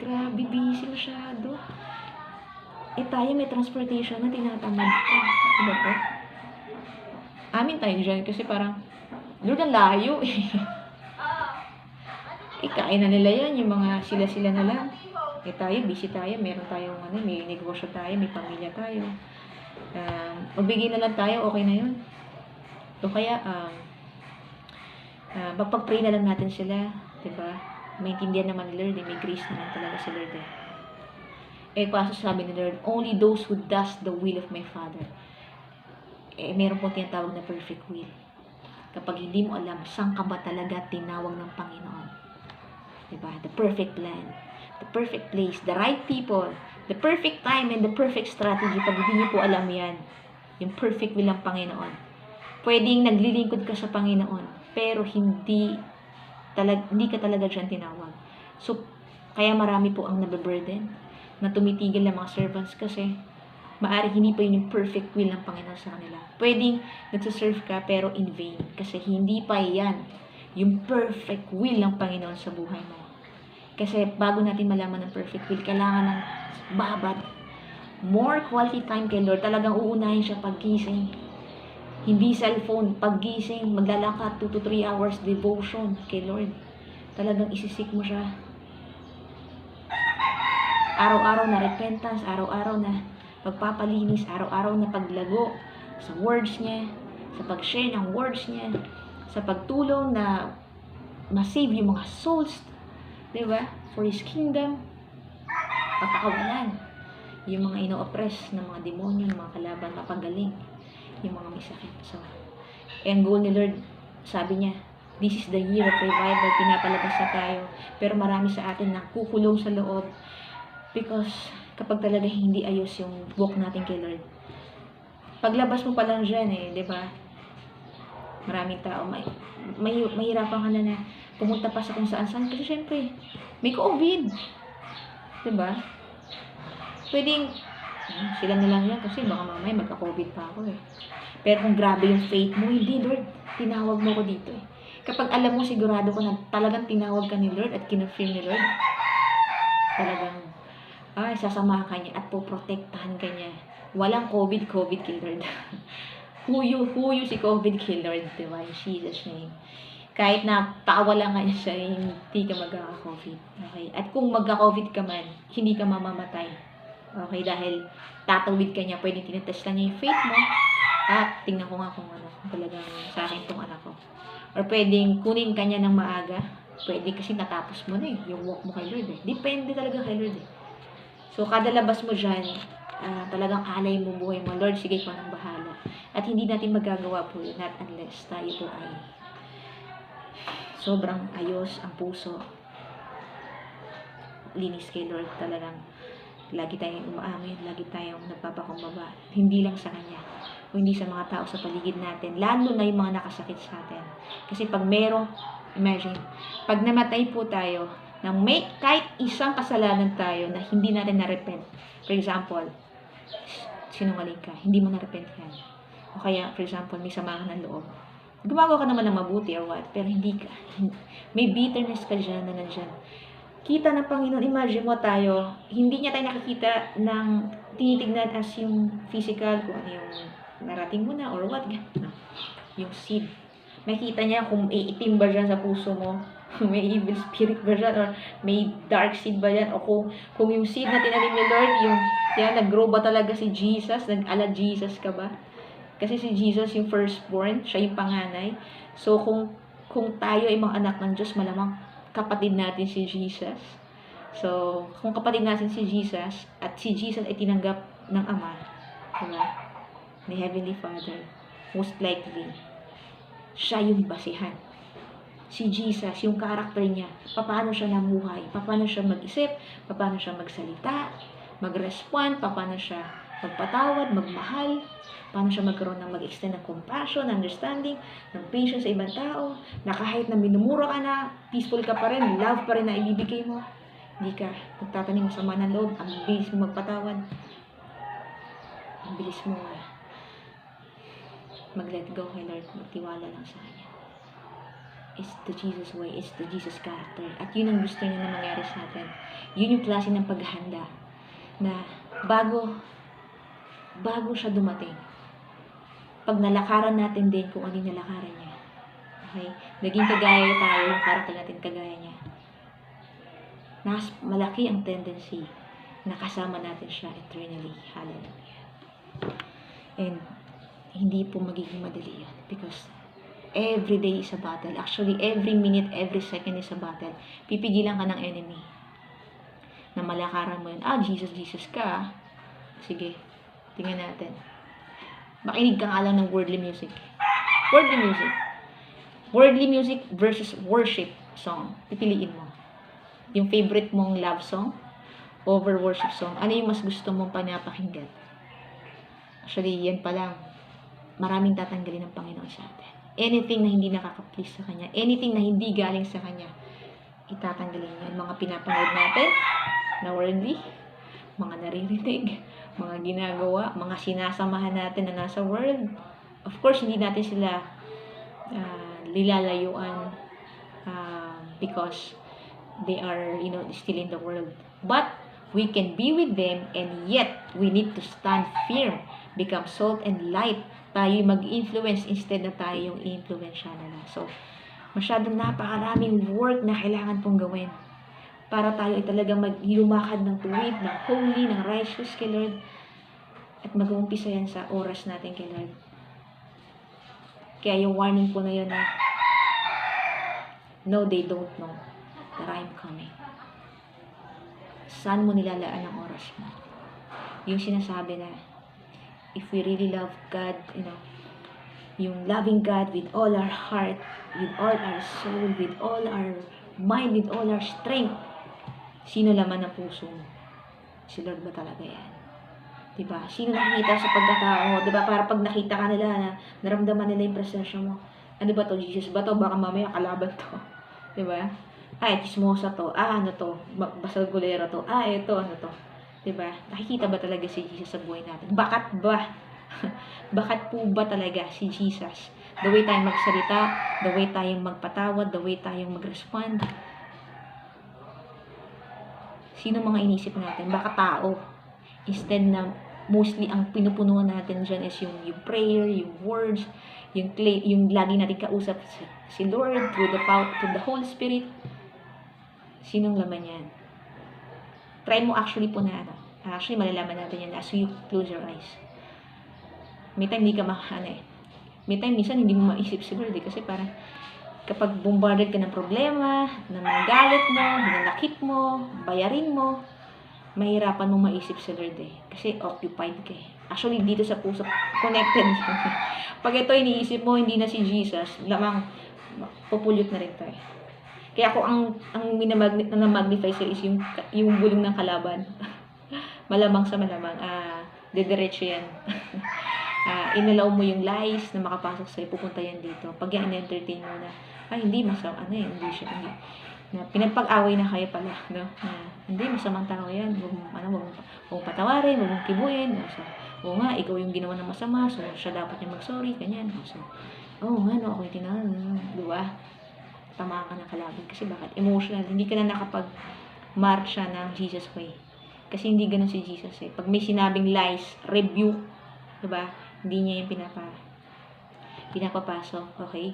grabe, busy masyado. Tayo may transportation na tinatamad ko. Diba po? Amin tayo dyan kasi parang doon ang layo eh. Kain na nila yan, yung mga sila-sila na lang. Tayo, busy tayo, meron tayong may negosyo tayo, may pamilya tayo. Magbigay na lang tayo, okay na yun. O kaya, Magpag-pray na lang natin sila, 'di ba? Maintindihan naman ni Lord, may grace naman talaga si Lord. Kaso sabi ni Lord, only those who does the will of my Father. Meron po tinatawag na perfect will. Kapag hindi mo alam, saan ka ba talaga tinawag ng Panginoon? 'Di ba? The perfect plan, the perfect place, the right people, the perfect time, and the perfect strategy. Pag hindi niyo po alam yan, yung perfect will ng Panginoon, pwedeng naglilingkod ka sa Panginoon, pero hindi ka talaga dyan tinawag. So, kaya marami po ang nababurden, na tumitigil ng mga servants kasi maaari hindi pa yun yung perfect will ng Panginoon sa kanila. Pwedeng nagsaserve ka pero in vain kasi hindi pa yan yung perfect will ng Panginoon sa buhay mo. Kasi bago natin malaman ng perfect will, kailangan ng babad, more quality time kay Lord. Talagang uunahin siya paggising. Hindi cellphone, paggising, maglalakad 2 to 3 hours devotion kay Lord. Talagang isisik mo siya. Araw-araw na repentance, araw-araw na pagpapalinis, araw-araw na paglago sa words niya, sa pag-share ng words niya, sa pagtulong na ma-save yung mga souls, diba? For His kingdom, papakawalan yung mga ino-oppress ng mga demonyo, ng mga kalaban, mapagaling yung mga may sakit. So, ang goal ni Lord, sabi niya, this is the year of revival, pinapalabas na tayo, pero marami sa atin na kukulong sa loob because kapag talaga hindi ayos yung walk natin kay Lord, paglabas mo pa lang dyan di ba? Maraming tao, mahirapan ka na pumunta pa sa kung saan-saan kasi syempre, may COVID. Diba? Pwedeng, sila na lang yan kasi baka mamaya magka-COVID pa ako Pero kung grabe yung faith mo, hindi Lord, tinawag mo ko dito Kapag alam mo, sigurado ko na talagang tinawag ka ni Lord at kinofirm ni Lord, talagang, sasamahan ka niya at poprotektahan ka niya. Walang COVID kay Lord. Huyo si COVID kay Lord, diba? In Jesus' name. Kahit na pawala nga niya siya, hindi ka magkaka-COVID. Okay? At kung magka-COVID ka man, hindi ka mamamatay. Okay? Dahil tatawid ka niya, pwedeng tinetest lang niya yung faith mo. At tingnan ko nga kung talagang sa akin tong anak ko. Or pwedeng kunin ka niya ng maaga. Pwede kasi natapos mo na yung walk mo kay Lord Depende talaga kay Lord So, kada labas mo dyan, talagang alay mo buhay mo. Lord, sige ko nang bahala. At hindi natin magagawa po yun, not unless tayo po ay sobrang ayos ang puso. Linis kay Lord talagang. Lagi tayong umaamin, lagi tayong nagpapakumbaba. Hindi lang sa Kanya, o hindi sa mga tao sa paligid natin. Lalo na yung mga nakasakit sa atin. Kasi pag imagine, pag namatay po tayo, na may kahit isang kasalanan tayo na hindi natin na-repent. For example, sinungaling ka, hindi mo na-repent yan. O kaya, for example, may samahan ng loob. Gumagawa ka naman ng mabuti or what, pero may bitterness ka dyan na nandyan. Kita ng Panginoon, imagine mo tayo, hindi niya tayo nakikita ng tinitignan as yung physical, kung ano yung narating mo na or what, no. Yung seed. Makita niya kung itim ba dyan sa puso mo, may evil spirit ba dyan, or may dark seed ba dyan, o kung yung seed na tinanim ni Lord, nag-grow ba talaga si Jesus, nag-ala Jesus ka ba? Kasi si Jesus yung firstborn, siya yung panganay. So, kung tayo ay mga anak ng Diyos, malamang kapatid natin si Jesus. So, kung kapatid natin si Jesus, at si Jesus ay tinanggap ng Ama, diba? Ni Heavenly Father, most likely, siya yung basihan. Si Jesus, yung karakter niya, paano siya namuhay, paano siya mag-isip, paano siya magsalita, mag-respond, paano siya magpatawad, magmahal, paano siya magkaroon ng mag-extend ng compassion, understanding, ng patience sa ibang tao, na kahit na minumura ka na, peaceful ka pa rin, love pa rin na ibibigay mo. Hindi ka magtatanim mo sama ng loob, ang bilis mo magpatawad, ang bilis mo mag-let go kay Lord, magtiwala lang sa Kanya. It's the Jesus way, it's the Jesus character. At yun ang gusto niya na mangyari sa atin. Yun yung klase ng paghahanda na bago siya dumating, pag nalakaran natin din kung ano yung nalakaran niya, okay? Naging kagaya tayo, yung karakter natin kagaya niya. Malaki ang tendency na kasama natin siya eternally. Hallelujah. And hindi po magiging madali yan because Every day is a battle. Actually, every minute, every second is a battle. Pipigilan ka ng enemy. Na malakaran mo yun. Jesus, Jesus ka. Sige, tingnan natin. Makinig ka nga lang ng worldly music. Worldly music. Worldly music versus worship song. Pipiliin mo. Yung favorite mong love song over worship song. Ano yung mas gusto mong panapakinggan? Actually, yan pa lang. Maraming tatanggalin ng Panginoon sa atin. Anything na hindi nakaka-please sa Kanya, anything na hindi galing sa Kanya, itatanggalin niya. Mga pinapanood natin na worldly, mga naririnig, mga ginagawa, mga sinasamahan natin na nasa world. Of course, hindi natin sila lilalayuan because they are, still in the world. But we can be with them, and yet we need to stand firm, become salt and light. Tayo mag-influence instead na tayo yung i-influensya nila. So, masyadong napakaraming work na kailangan pong gawin para tayo ay talagang maglumakad ng tuwid, ng holy, ng righteous kay Lord, at mag-uumpisa yan sa oras natin kay Lord. Kaya yung warning po na yun na, no, they don't know that I'm coming. Saan mo nilalaan ang oras mo? Yung sinasabi na, if we really love God, yung loving God with all our heart, with all our soul, with all our mind, with all our strength, sino laman ang puso mo? Si Lord ba talaga yan? Diba? Sino nakikita sa pagkatao? Diba? Para pag nakita ka nila, na naramdaman nila yung presensya mo. Ano ba to? Jesus ba to? Baka mamaya kalaban to. Diba? Chismosa to. Ano to? Basagulero to. Ito, ano to? Diba? Nakikita ba talaga si Jesus sa buhay natin? Bakat ba? Bakat po ba talaga si Jesus? The way tayong magsalita, the way tayong magpatawad, the way tayong mag-respond. Sino mga inisip natin? Baka tao. Instead na mostly ang pinupunuan natin dyan is yung prayer, yung words, yung lagi natin kausap si Lord through the Holy Spirit. Sinong laman yan? Try mo actually po na actually malalaman natin yan as you close your eyes. May time hindi ka may time minsan hindi mo maisip si Lord kasi parang kapag bombarded ka ng problema, ng mga galit mo, hinanakit mo, bayarin mo, mahirapan mo maisip si Lord kasi occupied ka Actually, dito sa puso, connected. Pag ito iniisip mo, hindi na si Jesus, lamang pupulyot na rin tayo. Kaya ako ang minamagnify siya is yung bulong ng kalaban. Malamang sa malamang, didiretso yan. Inalaw mo yung lies na makapasok sa'yo, pupunta yan dito. Pag yan entertain mo na, hindi masama, hindi siya, hindi. Na pinagpag-away na kayo pala, no? Hindi, masamang tao yan. Huwag mong patawarin, huwag mong kibuin. So, oo nga, ikaw yung ginawa ng masama, so siya dapat niya mag-sorry, ganyan. So, oo nga, no, ako yung tinanong, diba? Tama ka ng kalaban. Kasi bakit? Emotional. Hindi ka na nakapag-marcha ng Jesus way. Kasi hindi ganun si Jesus Pag may sinabing lies, rebuke, diba? Hindi niya yung pinapapasok. Okay?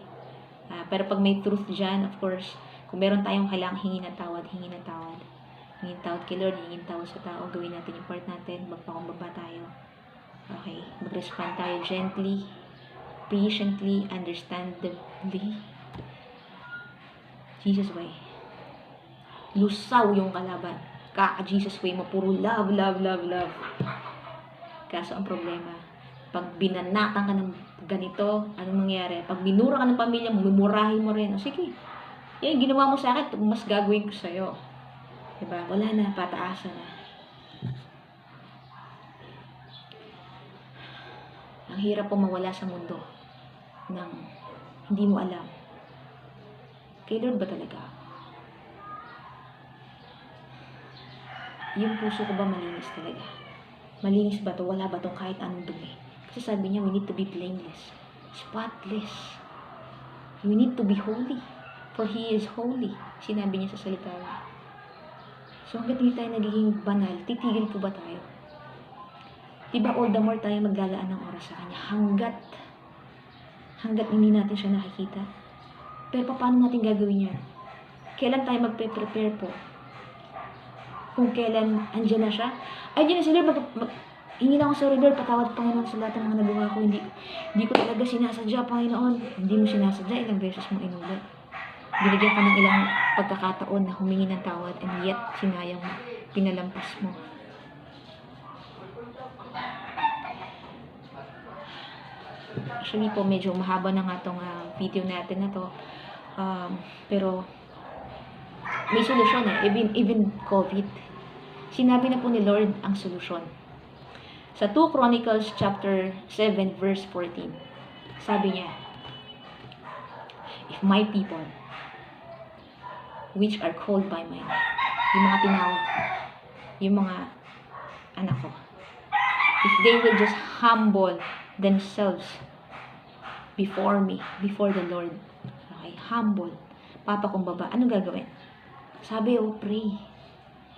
Pero pag may truth dyan, of course, kung meron tayong kailangang hingin ng tawad. Hingin tawad kay Lord, hingin tawad sa tao. Gawin natin yung part natin. Magpakumbaba tayo. Okay? Mag-respond tayo gently, patiently, understandably. Jesus way. Lusaw yung kalaban. Jesus way mo. Puro love, love, love, love. Kaso ang problema, pag binanatan ka ng ganito, anong mangyari? Pag minura ka ng pamilya mo, mumurahin mo rin. Sige, yan, ginawa mo sa akin, mas gagawin ko sa'yo. Diba? Wala na, pataasan na. Ang hirap po mawala sa mundo nang hindi mo alam. Kay Lord ba talaga? Yung puso ko ba malinis talaga? Malinis ba to? Wala ba tong kahit anong dumi? Kasi sabi niya, we need to be blameless, spotless. We need to be holy, for He is holy. Sinabi niya sa salita niya. So hanggat hindi tayo nagiging banal, titigil po ba tayo? Diba all the more tayo maglalaan ng oras sa Kanya? Hanggat hindi natin siya nakikita. Pero paano natin gagawin yan? Kailan tayo magpe-prepare po? Kung kailan andyan na siya? Ay, dyan na sila, Hingi lang ako sa Lord, patawad Panginoon sa lahat ng mga nagawa ko. Hindi ko talaga sinasadya, Panginoon. Hindi mo sinasadya, ilang beses mo inulit. Binigyan ka ng ilang pagkakataon na humingi ng tawad, and yet sinayang mo, pinalampas mo. Actually po, medyo mahaba na nga itong video natin na to. Pero may solusyon even COVID. Sinabi na po ni Lord ang solusyon. Sa 2 Chronicles chapter 7 verse 14, sabi niya, if my people, which are called by my name, yung mga tinawag ko, yung mga anak ko, if they will just humble themselves before me, before the Lord, okay, humble, papakumbaba, ano gagawin? Sabi, pray.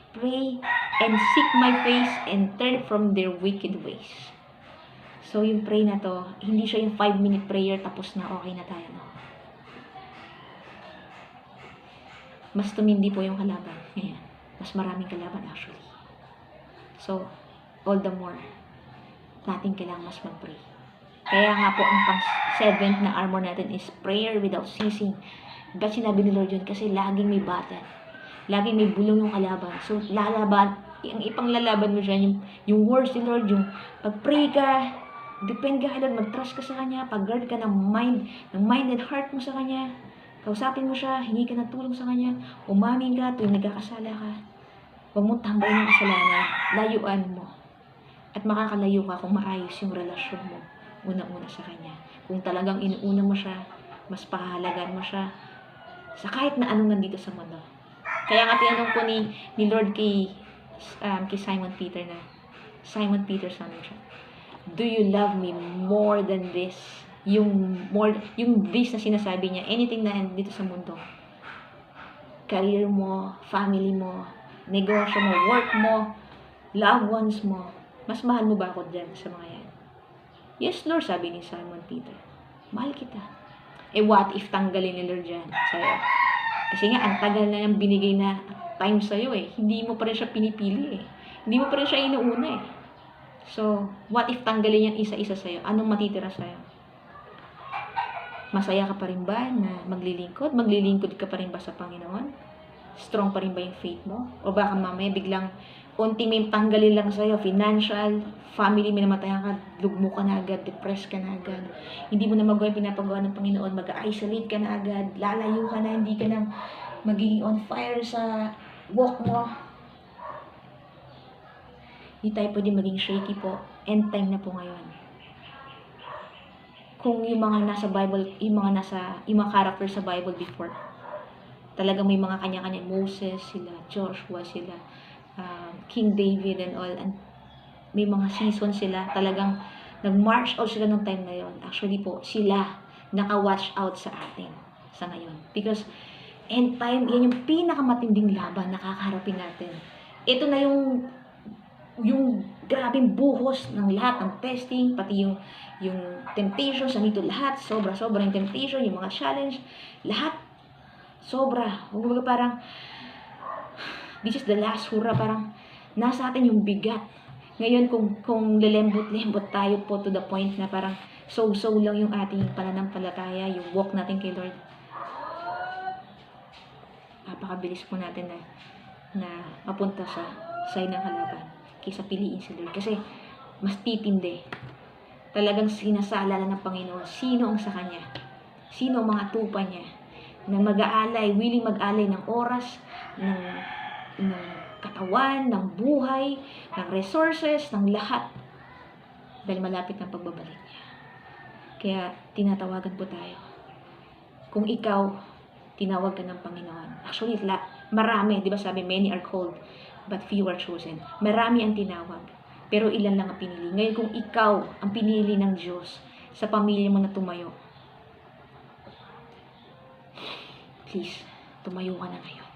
Pray and seek my face and turn from their wicked ways. So, yung pray na to, hindi siya yung 5-minute prayer tapos na okay na tayo, no? Mas tumindi po yung kalaban. Ngayon, mas maraming kalaban actually. So, all the more, natin kailangan mas mag-pray. Kaya nga po, ang pang-7th na armor natin is prayer without ceasing. Ba't sinabi ni Lord yun? Kasi laging may battle. Laging may bulong yung kalaban. So, lalaban, yung ipanglalaban mo siya, yung words ni Lord, yung pag-pray ka, depend ka kay Lord, mag-trust ka sa Kanya, pag-guard ka ng mind and heart mo sa Kanya, kausapin mo siya, hingi ka ng tulong sa Kanya, umamin ka tuwing nagkakasala ka, huwag mo tambayin yung kasalanan, layuan mo, at makakalayo ka kung maayos yung relasyon mo, unang-una sa Kanya. Kung talagang inuuna mo siya, mas pahahalagan mo siya, sa kahit na anong nandito sa mundo. Kaya nga tinanong ko ni Lord kay Simon Peter na, Simon Peter, sabi siya, do you love me more than this? Yung this na sinasabi niya, anything na dito sa mundo, career mo, family mo, negosyo mo, work mo, loved ones mo, mas mahal mo ba ako dyan sa mga yan? Yes, Lord, sabi ni Simon Peter, mahal kita. What if tanggalin ni Lord dyan sa'yo? Kasi nga, ang tagal na yung binigay na time sa'yo Hindi mo pa rin siya pinipili Hindi mo pa rin siya inuuna So, what if tanggalin yan isa-isa sa'yo? Anong matitira sa'yo? Masaya ka pa rin ba na maglilingkod? Maglilingkod ka pa rin ba sa Panginoon? Strong pa rin ba yung faith mo? O baka mamaya biglang unti may tanggalin lang sa'yo, financial, family, may namatayan ka, lugmo ka na agad, depressed ka na agad, hindi mo na magawa yung pinapagawa ng Panginoon, mag-isolate ka na agad, lalayo ka na, hindi ka na magiging on fire sa walk mo. Hindi tayo pwede maging shaky po. End time na po ngayon. Kung yung mga nasa Bible, yung mga character sa Bible before, talagang may mga kanya-kanya, Moses, sila, Joshua, sila, King David and all, and may mga season sila, talagang nag-march out sila ng time na yon. Actually po, sila naka-watch out sa atin sa ngayon. Because end time, yan yung pinakamatinding laban na kakaharapin natin. Ito na yung grabing buhos ng lahat ng testing, pati yung temptations, nandito lahat, sobra-sobra yung temptation, yung mga challenge, lahat, sobra. Huwag parang, this is the last hurrah, parang nasa atin yung bigat. Ngayon, kung lelembot-lembot tayo po to the point na parang so lang yung ating pananampalataya, yung walk natin kay Lord, napakabilis po natin na mapunta sa side ng kalaban kaysa piliin si Lord. Kasi mas titindi. Talagang sinasaalala ng Panginoon sino ang sa Kanya, sino ang mga tupa niya na mag-aalay, willing mag-alay ng oras, ng katawan, ng buhay, ng resources, ng lahat. Dahil malapit ng pagbabalik niya. Kaya tinatawagan po tayo. Kung ikaw, tinawag ka ng Panginoon. Actually, marami, di ba sabi, many are called, but few are chosen. Marami ang tinawag, pero ilan lang ang pinili. Ngayon, kung ikaw ang pinili ng Diyos sa pamilya mo na tumayo, please, tumayo ka na ngayon.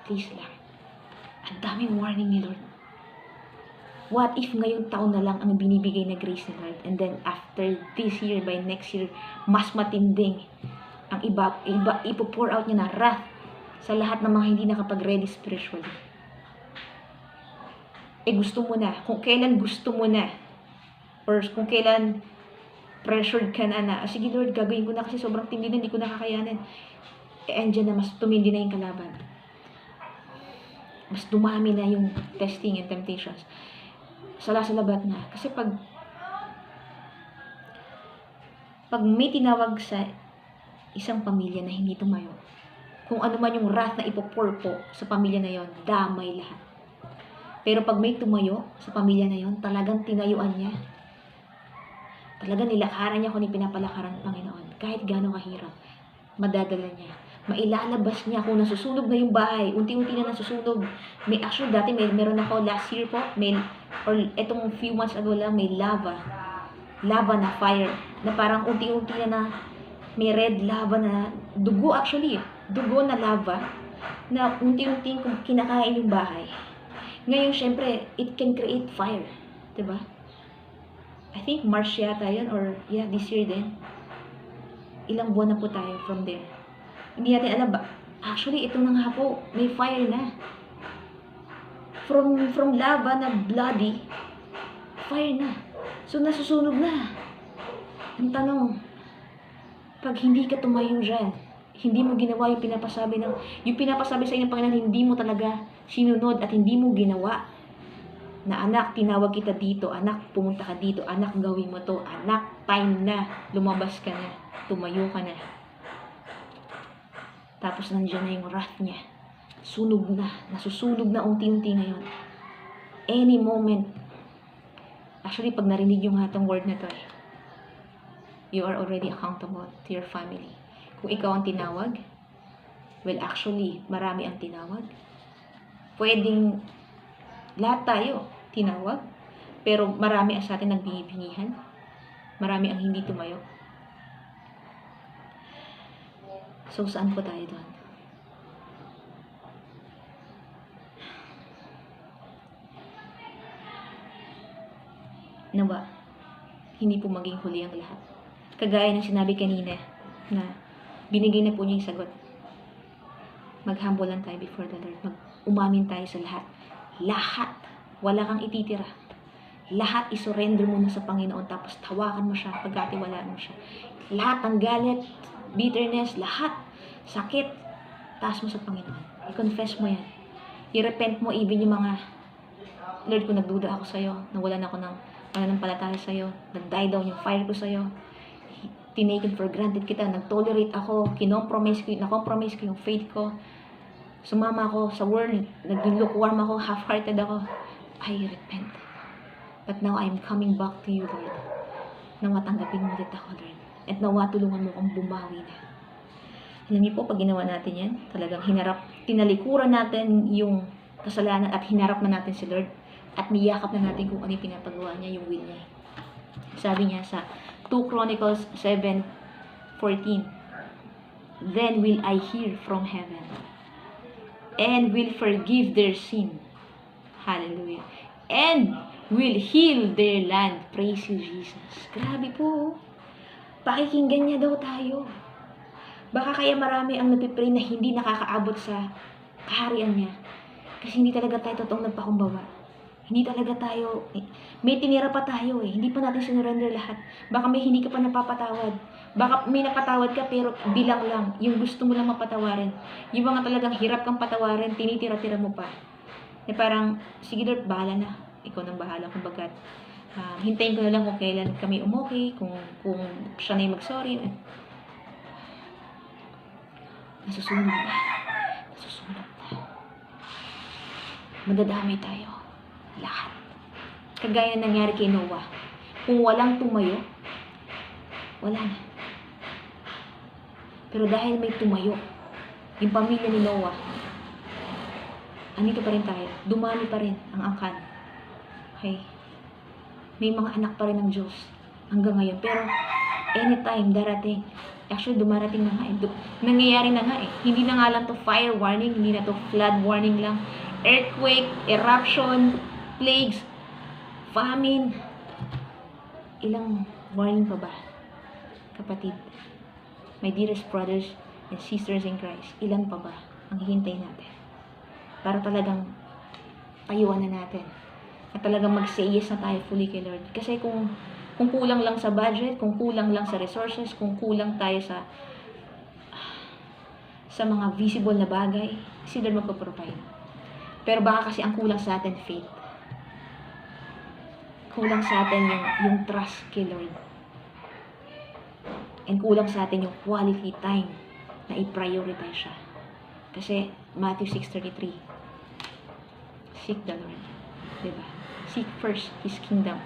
Please lang. Ang daming warning ni Lord. What if ngayong taon na lang ang binibigay na grace ni Lord, and then after this year, by next year, mas matinding ang ipo-pour out niya na wrath sa lahat ng mga hindi nakapag-ready spiritually. gusto mo na. Kung kailan gusto mo na. Or kung kailan pressured ka na, sige Lord, gagawin ko na kasi sobrang tindi na, hindi ko nakakayanin. Andyan na, mas tumindi na yung kalaban. Mas dumami na yung testing and temptations. Salabat na. Kasi pag may tinawag sa isang pamilya na hindi tumayo, kung ano man yung wrath na ipopour po sa pamilya na yon, damay lahat. Pero pag may tumayo sa pamilya na yon, talagang tinayuan niya. Talagang nilakaran niya kung pinapalakaran ng Panginoon. Kahit gaano kahirap, madadala niya. Mailalabas niya kung nasusunog na yung bahay. Unti-unti na nasusunog. Actually, dati meron ako last year po, or etong few months ago lang, may lava na fire. Na parang unti-unti na may red lava na, dugo na lava, na unti-unti kinakain yung bahay. Ngayon, syempre, it can create fire. Diba? I think March yata yun, or this year din. Ilang buwan na po tayo from there. Hindi natin alam ba? Actually, ito na nga po, may fire na. From lava na bloody, fire na. So, nasusunog na. Ang tanong, pag hindi ka tumayo dyan, hindi mo ginawa yung pinapasabi sa inyo ng Panginoon, hindi mo talaga sinunod at hindi mo ginawa, na anak, tinawag kita dito, anak, pumunta ka dito, anak, gawin mo to, anak, time na, lumabas ka na, tumayo ka na. Tapos nandiyan na yung wrath niya. Sunog na, nasusunog na unti-unti ngayon. Any moment. Actually, pag narinig yung hatong word na to, you are already accountable to your family. Kung ikaw ang tinawag, well, actually, marami ang tinawag. Pwedeng lahat tayo tinawag, pero marami sa atin nagbibingihan. Marami ang hindi tumayo. So, saan po tayo doon? Nawa, hindi po maging huli ang lahat. Kagaya ng sinabi kanina, na binigay na po niya yung sagot. Mag-humble lang tayo before the Lord. Umamin tayo sa lahat. Lahat. Wala kang ititira. Lahat isurrender mo na sa Panginoon, tapos tawakan mo siya, pagkatiwalaan mo siya. Lahat ng galit, bitterness, lahat, sakit, taas mo sa Panginoon. I-confess mo yan. I-repent mo even yung mga, Lord, kung nagduda ako sa'yo, nawalan ako ng pananampalataya sa'yo, nag-die down yung fire ko sa'yo, tinaken for granted kita, nag-tolerate ako, na-compromise ko yung faith ko, sumama ako sa world, naging lukewarm ako, half-hearted ako. I repent. But now I'm coming back to you, Lord. Nawa tanggapin mo ulit ako, Lord. At nawa tulungan mo akong bumawi na. Alam niyo po, pag ginawa natin yan, talagang tinalikuran natin yung kasalanan at hinarap na natin si Lord. At niyakap na natin kung ano yung pinapagawa niya, yung will niya. Sabi niya sa 2 Chronicles 7:14, then will I hear from heaven and will forgive their sin. Hallelujah. And will heal their land. Praise you, Jesus. Grabe po. Pakikinggan niya daw tayo. Baka kaya marami ang nagpipray na hindi nakakaabot sa kaharian niya. Kasi hindi talaga tayo totoong nagpakumbaba. Hindi talaga tayo, may tinira pa tayo eh. Hindi pa natin sinurrender lahat. Baka may hindi ka pa napapatawad. Baka may napatawad ka pero bilang lang. Yung gusto mo lang mapatawarin. Yung mga talagang hirap kang patawarin, tinitira-tira mo pa. Eh parang, sige Lord, bahala na. Ikaw nang bahala. Kumbaga, hintayin ko na lang kung kailan kami umokay, kung siya na yung mag-sorry. Nasusunod na. Madadamay tayo. Lahat. Kagaya na nangyari kay Noah. Kung walang tumayo, wala na. Pero dahil may tumayo, yung pamilya ni Noah, andito pa rin tayo. Dumami pa rin ang angkan. Okay? May mga anak pa rin ng Diyos hanggang ngayon. Pero anytime darating, actually dumarating na nga eh. Nangyayari na nga eh. Hindi na nga lang to fire warning, hindi na to flood warning lang. Earthquake, eruption, plagues, famine. Ilang warning pa ba? Kapatid, my dearest brothers and sisters in Christ, ilan pa ba ang hihintay natin? Para talagang tayuan na natin At talagang mag-say yes na tayo fully kay Lord. Kasi kung kulang lang sa budget, kung kulang lang sa resources, kung kulang tayo sa mga visible na bagay, si Lord magpo-provide. Pero baka kasi ang kulang sa atin, faith. Kulang sa atin yung trust kay Lord. And kulang sa atin yung quality time na i-prioritize siya. Kasi Matthew 6:33, seek the Lord. Diba? Seek first His kingdom.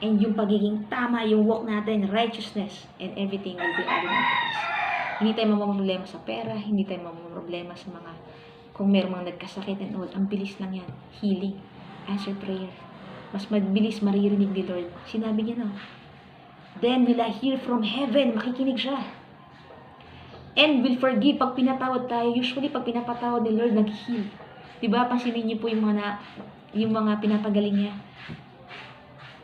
And yung pagiging tama, yung walk natin, righteousness, and everything will be added unto us. Hindi tayo mamamroblema sa pera, hindi tayo mamamroblema sa mga, kung merong mga nagkasakit and all, ang bilis lang yan. Healing, answer prayer. Mas mabilis maririnig ni Lord. Sinabi niya na, then will I hear from heaven, makikinig siya. And will forgive, pag pinatawad tayo, usually pag pinapatawad ni Lord, nag-heal. Diba, pansinin niyo po yung mga pinapagaling niya.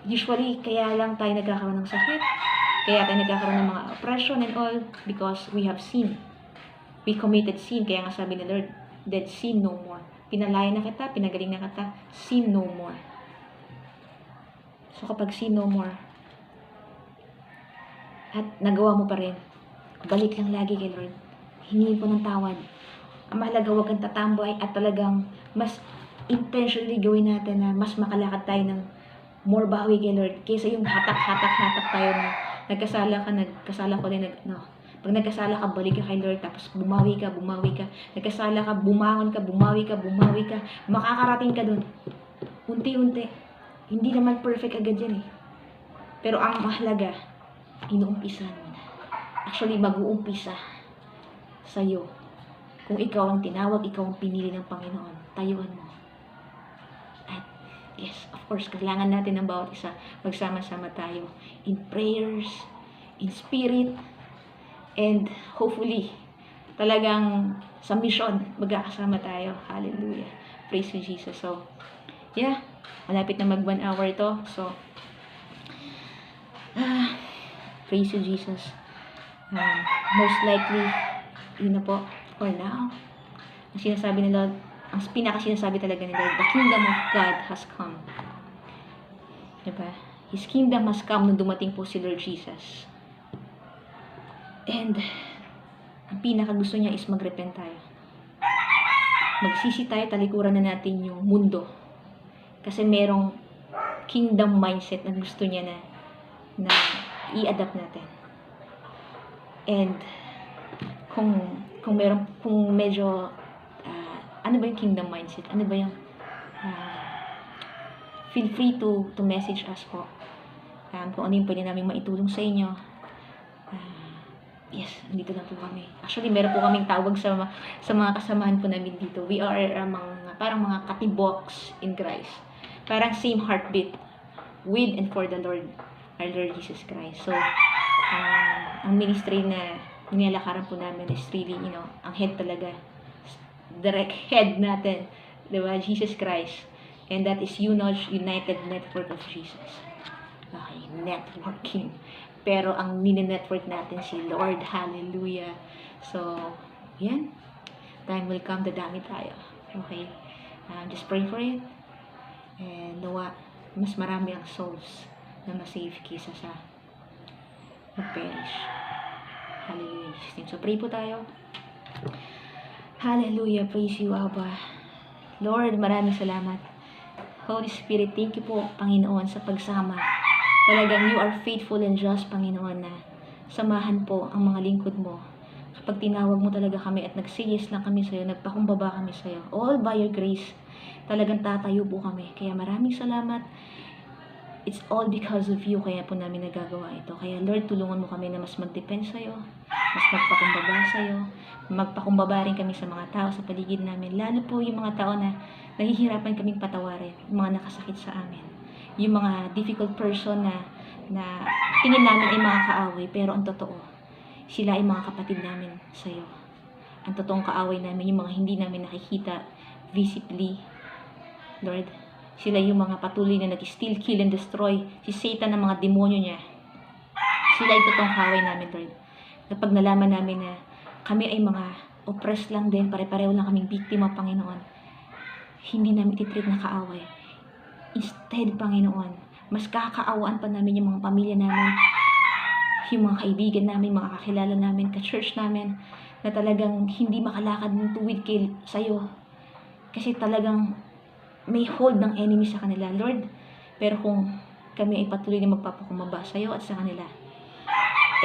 Usually, kaya lang tayo nagkakaroon ng sakit, kaya tayo nagkakaroon ng mga oppression and all, because we have sinned. We committed sin, kaya nga sabi ni Lord, that sin no more. Pinalaya na kita, pinagaling na kita, sin no more. So kapag sin no more, at nagawa mo pa rin, balik lang lagi kay Lord. Hingin po ng tawad. Ang mahalaga, huwag kang tatambay at talagang mas intentionally gawin natin na mas makalakad tayo ng more bawi kay Lord. Kaysa yung hatak tayo na nagkasala ko din, pag nagkasala ka, balik ka kay Lord, tapos bumawi ka. Nagkasala ka, bumangon ka, bumawi ka. Makakarating ka dun. Unti-unti. Hindi naman perfect agad yan eh. Pero ang mahalaga, inuumpisa mo na. Actually, mag-uumpisa sa'yo. Kung ikaw ang tinawag, ikaw ang pinili ng Panginoon, tayuan mo. At yes, of course, kailangan natin ng bawat isa magsama-sama tayo in prayers, in spirit, and hopefully, talagang sa mission, magkakasama tayo. Hallelujah. Praise you, Jesus. So, yeah, malapit na mag 1 hour to. So, praise you, Jesus. Most likely, yun na po, for now. Ang sinasabi ni Lord, ang pinaka-sinasabi talaga ni Lord, the kingdom of God has come. Diba? His kingdom has come nung dumating po si Lord Jesus. And, ang pinaka-gusto niya is mag-repent tayo. Magsisi tayo, talikuran na natin yung mundo. Kasi merong kingdom mindset na gusto niya na i-adapt natin. And, kung medyo, ano ba yung kingdom mindset? Ano ba yung, feel free to message us po. Kung ano yung pwede namin maitulong sa inyo. Yes, dito lang po kami. Actually, meron po kaming tawag sa mga kasamahan po namin dito. We are parang mga katiboks in Christ. Parang same heartbeat with and for the Lord, our Lord Jesus Christ. So, ang ministry na nilalakaran po namin is really, ang head talaga, direct head natin, diba? Jesus Christ. And that is United Network of Jesus. Okay, networking. Pero ang nini-network natin si Lord. Hallelujah. So, yan. Time will come, dadami tayo. Okay? Just pray for it. And nawa, mas marami ang souls na masave kisa sa mag-perish. Hallelujah. So, pray po tayo. Hallelujah. Praise you, Abba. Lord, maraming salamat. Holy Spirit, thank you po, Panginoon, sa pagsama. Talagang you are faithful and just, Panginoon, na samahan po ang mga lingkod mo. Kapag tinawag mo talaga kami at nagsiyes lang kami sa'yo, nagpakumbaba kami sa'yo, all by your grace, talagang tatayo po kami. Kaya maraming salamat. It's all because of you, kaya po namin nagagawa ito. Kaya Lord, tulungan mo kami na mas mag-depend sa'yo, mas magpakumbaba sa'yo, magpakumbaba rin kami sa mga tao sa paligid namin. Lalo po yung mga tao na nahihirapan kaming patawarin, yung mga nakasakit sa amin. Yung mga difficult person na tingin namin ay mga kaaway, pero ang totoo, sila ay mga kapatid namin sa'yo. Ang totoong kaaway namin, yung mga hindi namin nakikita visibly, Lord, sila yung mga patuloy na nag-steal, kill, and destroy. Si Satan ng mga demonyo niya. Sila yung totoong kaaway namin, Lord. Kapag nalaman namin na kami ay mga oppressed lang din, pare-pareho lang kaming biktima, Panginoon, hindi namin ititreat na kaaway. Instead, Panginoon, mas kakaawaan pa namin yung mga pamilya namin, yung mga kaibigan namin, mga kakilala namin, ka-church namin, na talagang hindi makalakad ng tuwid sa'yo. Kasi talagang may hold ng enemy sa kanila, Lord. Pero kung kami ay patuloy na magpapakumbaba sa'yo at sa kanila,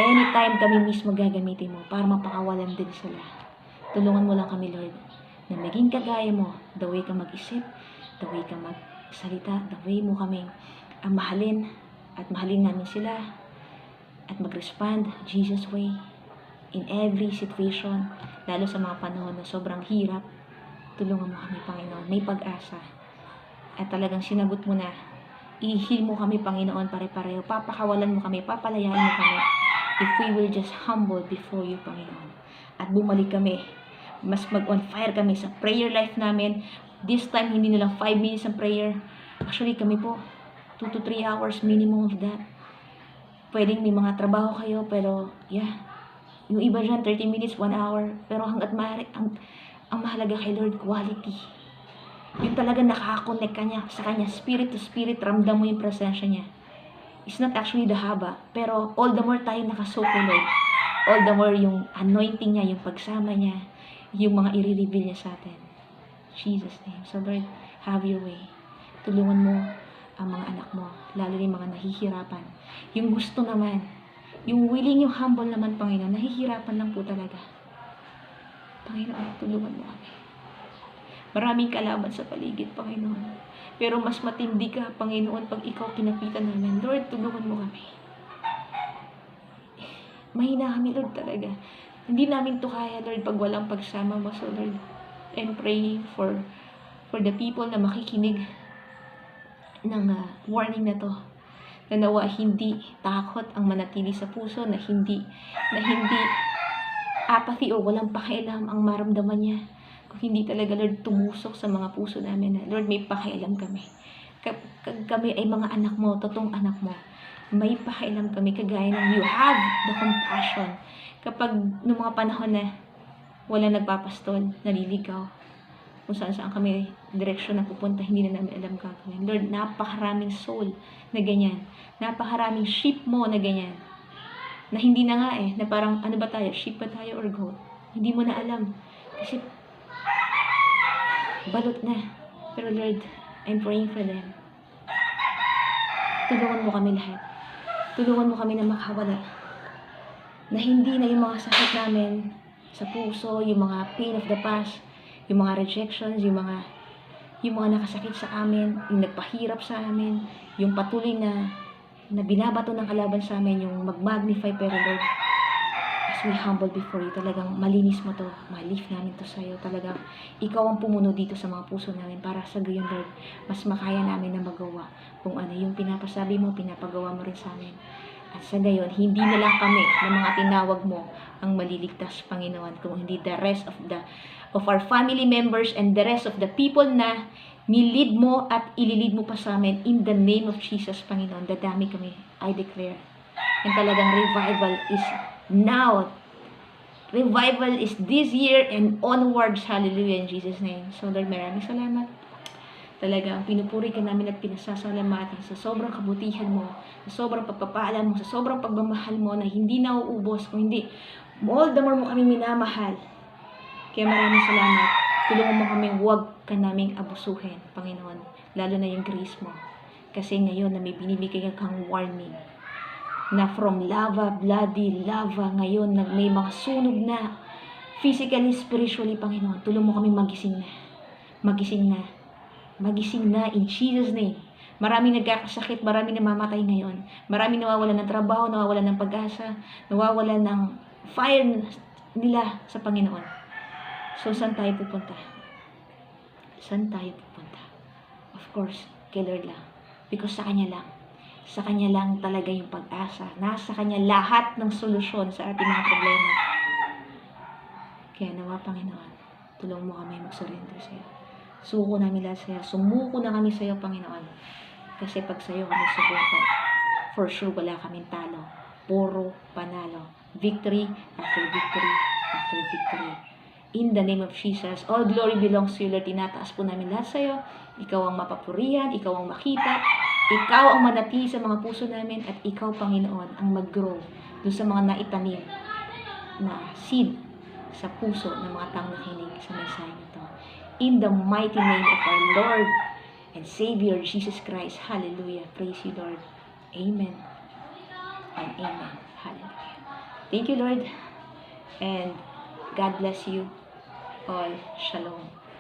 anytime kami mismo gagamitin mo para mapakawalan din sila. Tulungan mo lang kami, Lord, na maging kagaya mo, the way ka mag-isip, the way ka magsalita, the way mo kaming mahalin at mahalin namin sila at mag-respond Jesus way in every situation, lalo sa mga panahon na sobrang hirap. Tulungan mo kami, Panginoon, may pag-asa at talagang sinagot mo na. I-heal mo kami, Panginoon, pare-pareho. Papakawalan mo kami, papalayain mo kami if we will just humble before you, Panginoon. At bumalik kami, mas mag-on fire kami sa prayer life namin. This time, hindi na lang 5 minutes ang prayer. Actually, kami po, 2 to 3 hours minimum of that. Pwedeng may mga trabaho kayo, pero yeah, yung iba dyan, 30 minutes, 1 hour. Pero hanggat maaari, ang mahalaga kay Lord, quality. Yung talaga nakaka-connect ka niya sa kanya, spirit to spirit, ramdam mo yung presensya niya. It's not actually the haba, pero all the more tayo nakasok kay Lord, all the more yung anointing niya, yung pagsama niya, yung mga i-reveal niya sa atin. Jesus' name. So Lord, have your way. Tulungan mo ang mga anak mo, lalo yung mga nahihirapan. Yung gusto naman, yung willing, yung humble naman, Panginoon, nahihirapan lang po talaga. Panginoon, tulungan mo kami. Maraming kalaban sa paligid, Panginoon. Pero mas matindi ka, Panginoon, pag ikaw kinapitan namin. Lord, tulungan mo kami. Mahina kami, Lord, talaga. Hindi namin to kaya, Lord, pag walang pagsama mo. So, Lord, I'm praying for the people na makikinig ng warning na to. Na nawa hindi takot ang manatili sa puso, na hindi apathy o walang pakialam ang maramdaman niya. Kung hindi talaga, Lord, tumusok sa mga puso namin na, Lord, may pakialam kami. Kami ay mga anak mo, totoong anak mo. May pakialam kami, kagaya ng you have the compassion. Kapag noong mga panahon na wala nagpapastol, naliligaw, kung saan kami direksyon na pupunta, hindi na namin alam gagawin. Lord, napakaraming soul na ganyan. Napakaraming sheep mo na ganyan. Na hindi na nga na parang, ano ba tayo? Sheep ba tayo or goat? Hindi mo na alam. Kasi balot na. Pero Lord, I'm praying for them. Tulungan mo kami lahat. Tulungan mo kami na makawala. Na hindi na yung mga sakit namin sa puso, yung mga pain of the past, yung mga rejections, yung mga nakasakit sa amin, yung nagpahirap sa amin, yung patuloy na binabato ng kalaban sa amin, yung mag-magnify, pero Lord, as we humble before you, talagang malinis mo to, ma-lift namin to sa'yo, talagang ikaw ang pumuno dito sa mga puso namin, para sa gayon, Lord, mas makaya namin na magawa kung ano yung pinapasabi mo, pinapagawa mo rin sa amin. At sa gayon, hindi na lang kami ng mga tinawag mo ang maliligtas, Panginoon, kung hindi the rest of our family members and the rest of the people na nilid mo at ililid mo pa sa amin in the name of Jesus, Panginoon. Dadami kami, I declare. And talagang revival is now. Revival is this year and onwards. Hallelujah, in Jesus' name. So Lord, maraming salamat. Talagang pinupuri ka namin at pinasasalamatan sa sobrang kabutihan mo, sa sobrang pagpapaalam mo, sa sobrang pagmamahal mo na hindi nauubos, kung hindi, all the more mo kami minamahal. Kaya maraming salamat. Tulungan mo kami, huwag ka naming abusuhin, Panginoon. Lalo na yung grace mo. Kasi ngayon na may binibigay kang warning na from lava, bloody lava, ngayon na may mga sunog na physically, spiritually, Panginoon. Tulungan mo kami magising na. Magising na. Magising na in Jesus' name. Maraming nagkakasakit, maraming namamatay ngayon. Maraming nawawalan ng trabaho, nawawalan ng pag-asa, nawawalan ng fire nila sa Panginoon. So, saan tayo pupunta? Saan tayo pupunta? Of course, kay Lord lang. Because sa Kanya lang. Sa Kanya lang talaga yung pag-asa. Nasa Kanya lahat ng solusyon sa ating mga problema. Kaya nawa, Panginoon, tulungan mo kami mag-surrender sa iyo. Suko namin lahat sa iyo. Sumuko na kami sa iyo, Panginoon. Kasi pag sa iyo kami sumuko, for sure wala kaming talo. Puro panalo. Victory after victory after victory. In the name of Jesus, all glory belongs to you, Lord. Tinataas po namin lahat sa iyo. Ikaw ang mapapurihan, Ikaw ang makita, Ikaw ang manatili sa mga puso namin, at Ikaw, Panginoon, ang mag-grow dun sa mga naitanim na seed sa puso ng mga taong nakinig sa mensahe nito. In the mighty name of our Lord and Savior, Jesus Christ. Hallelujah. Praise you, Lord. Amen and amen. Hallelujah. Thank you, Lord. And God bless you all. Shalom.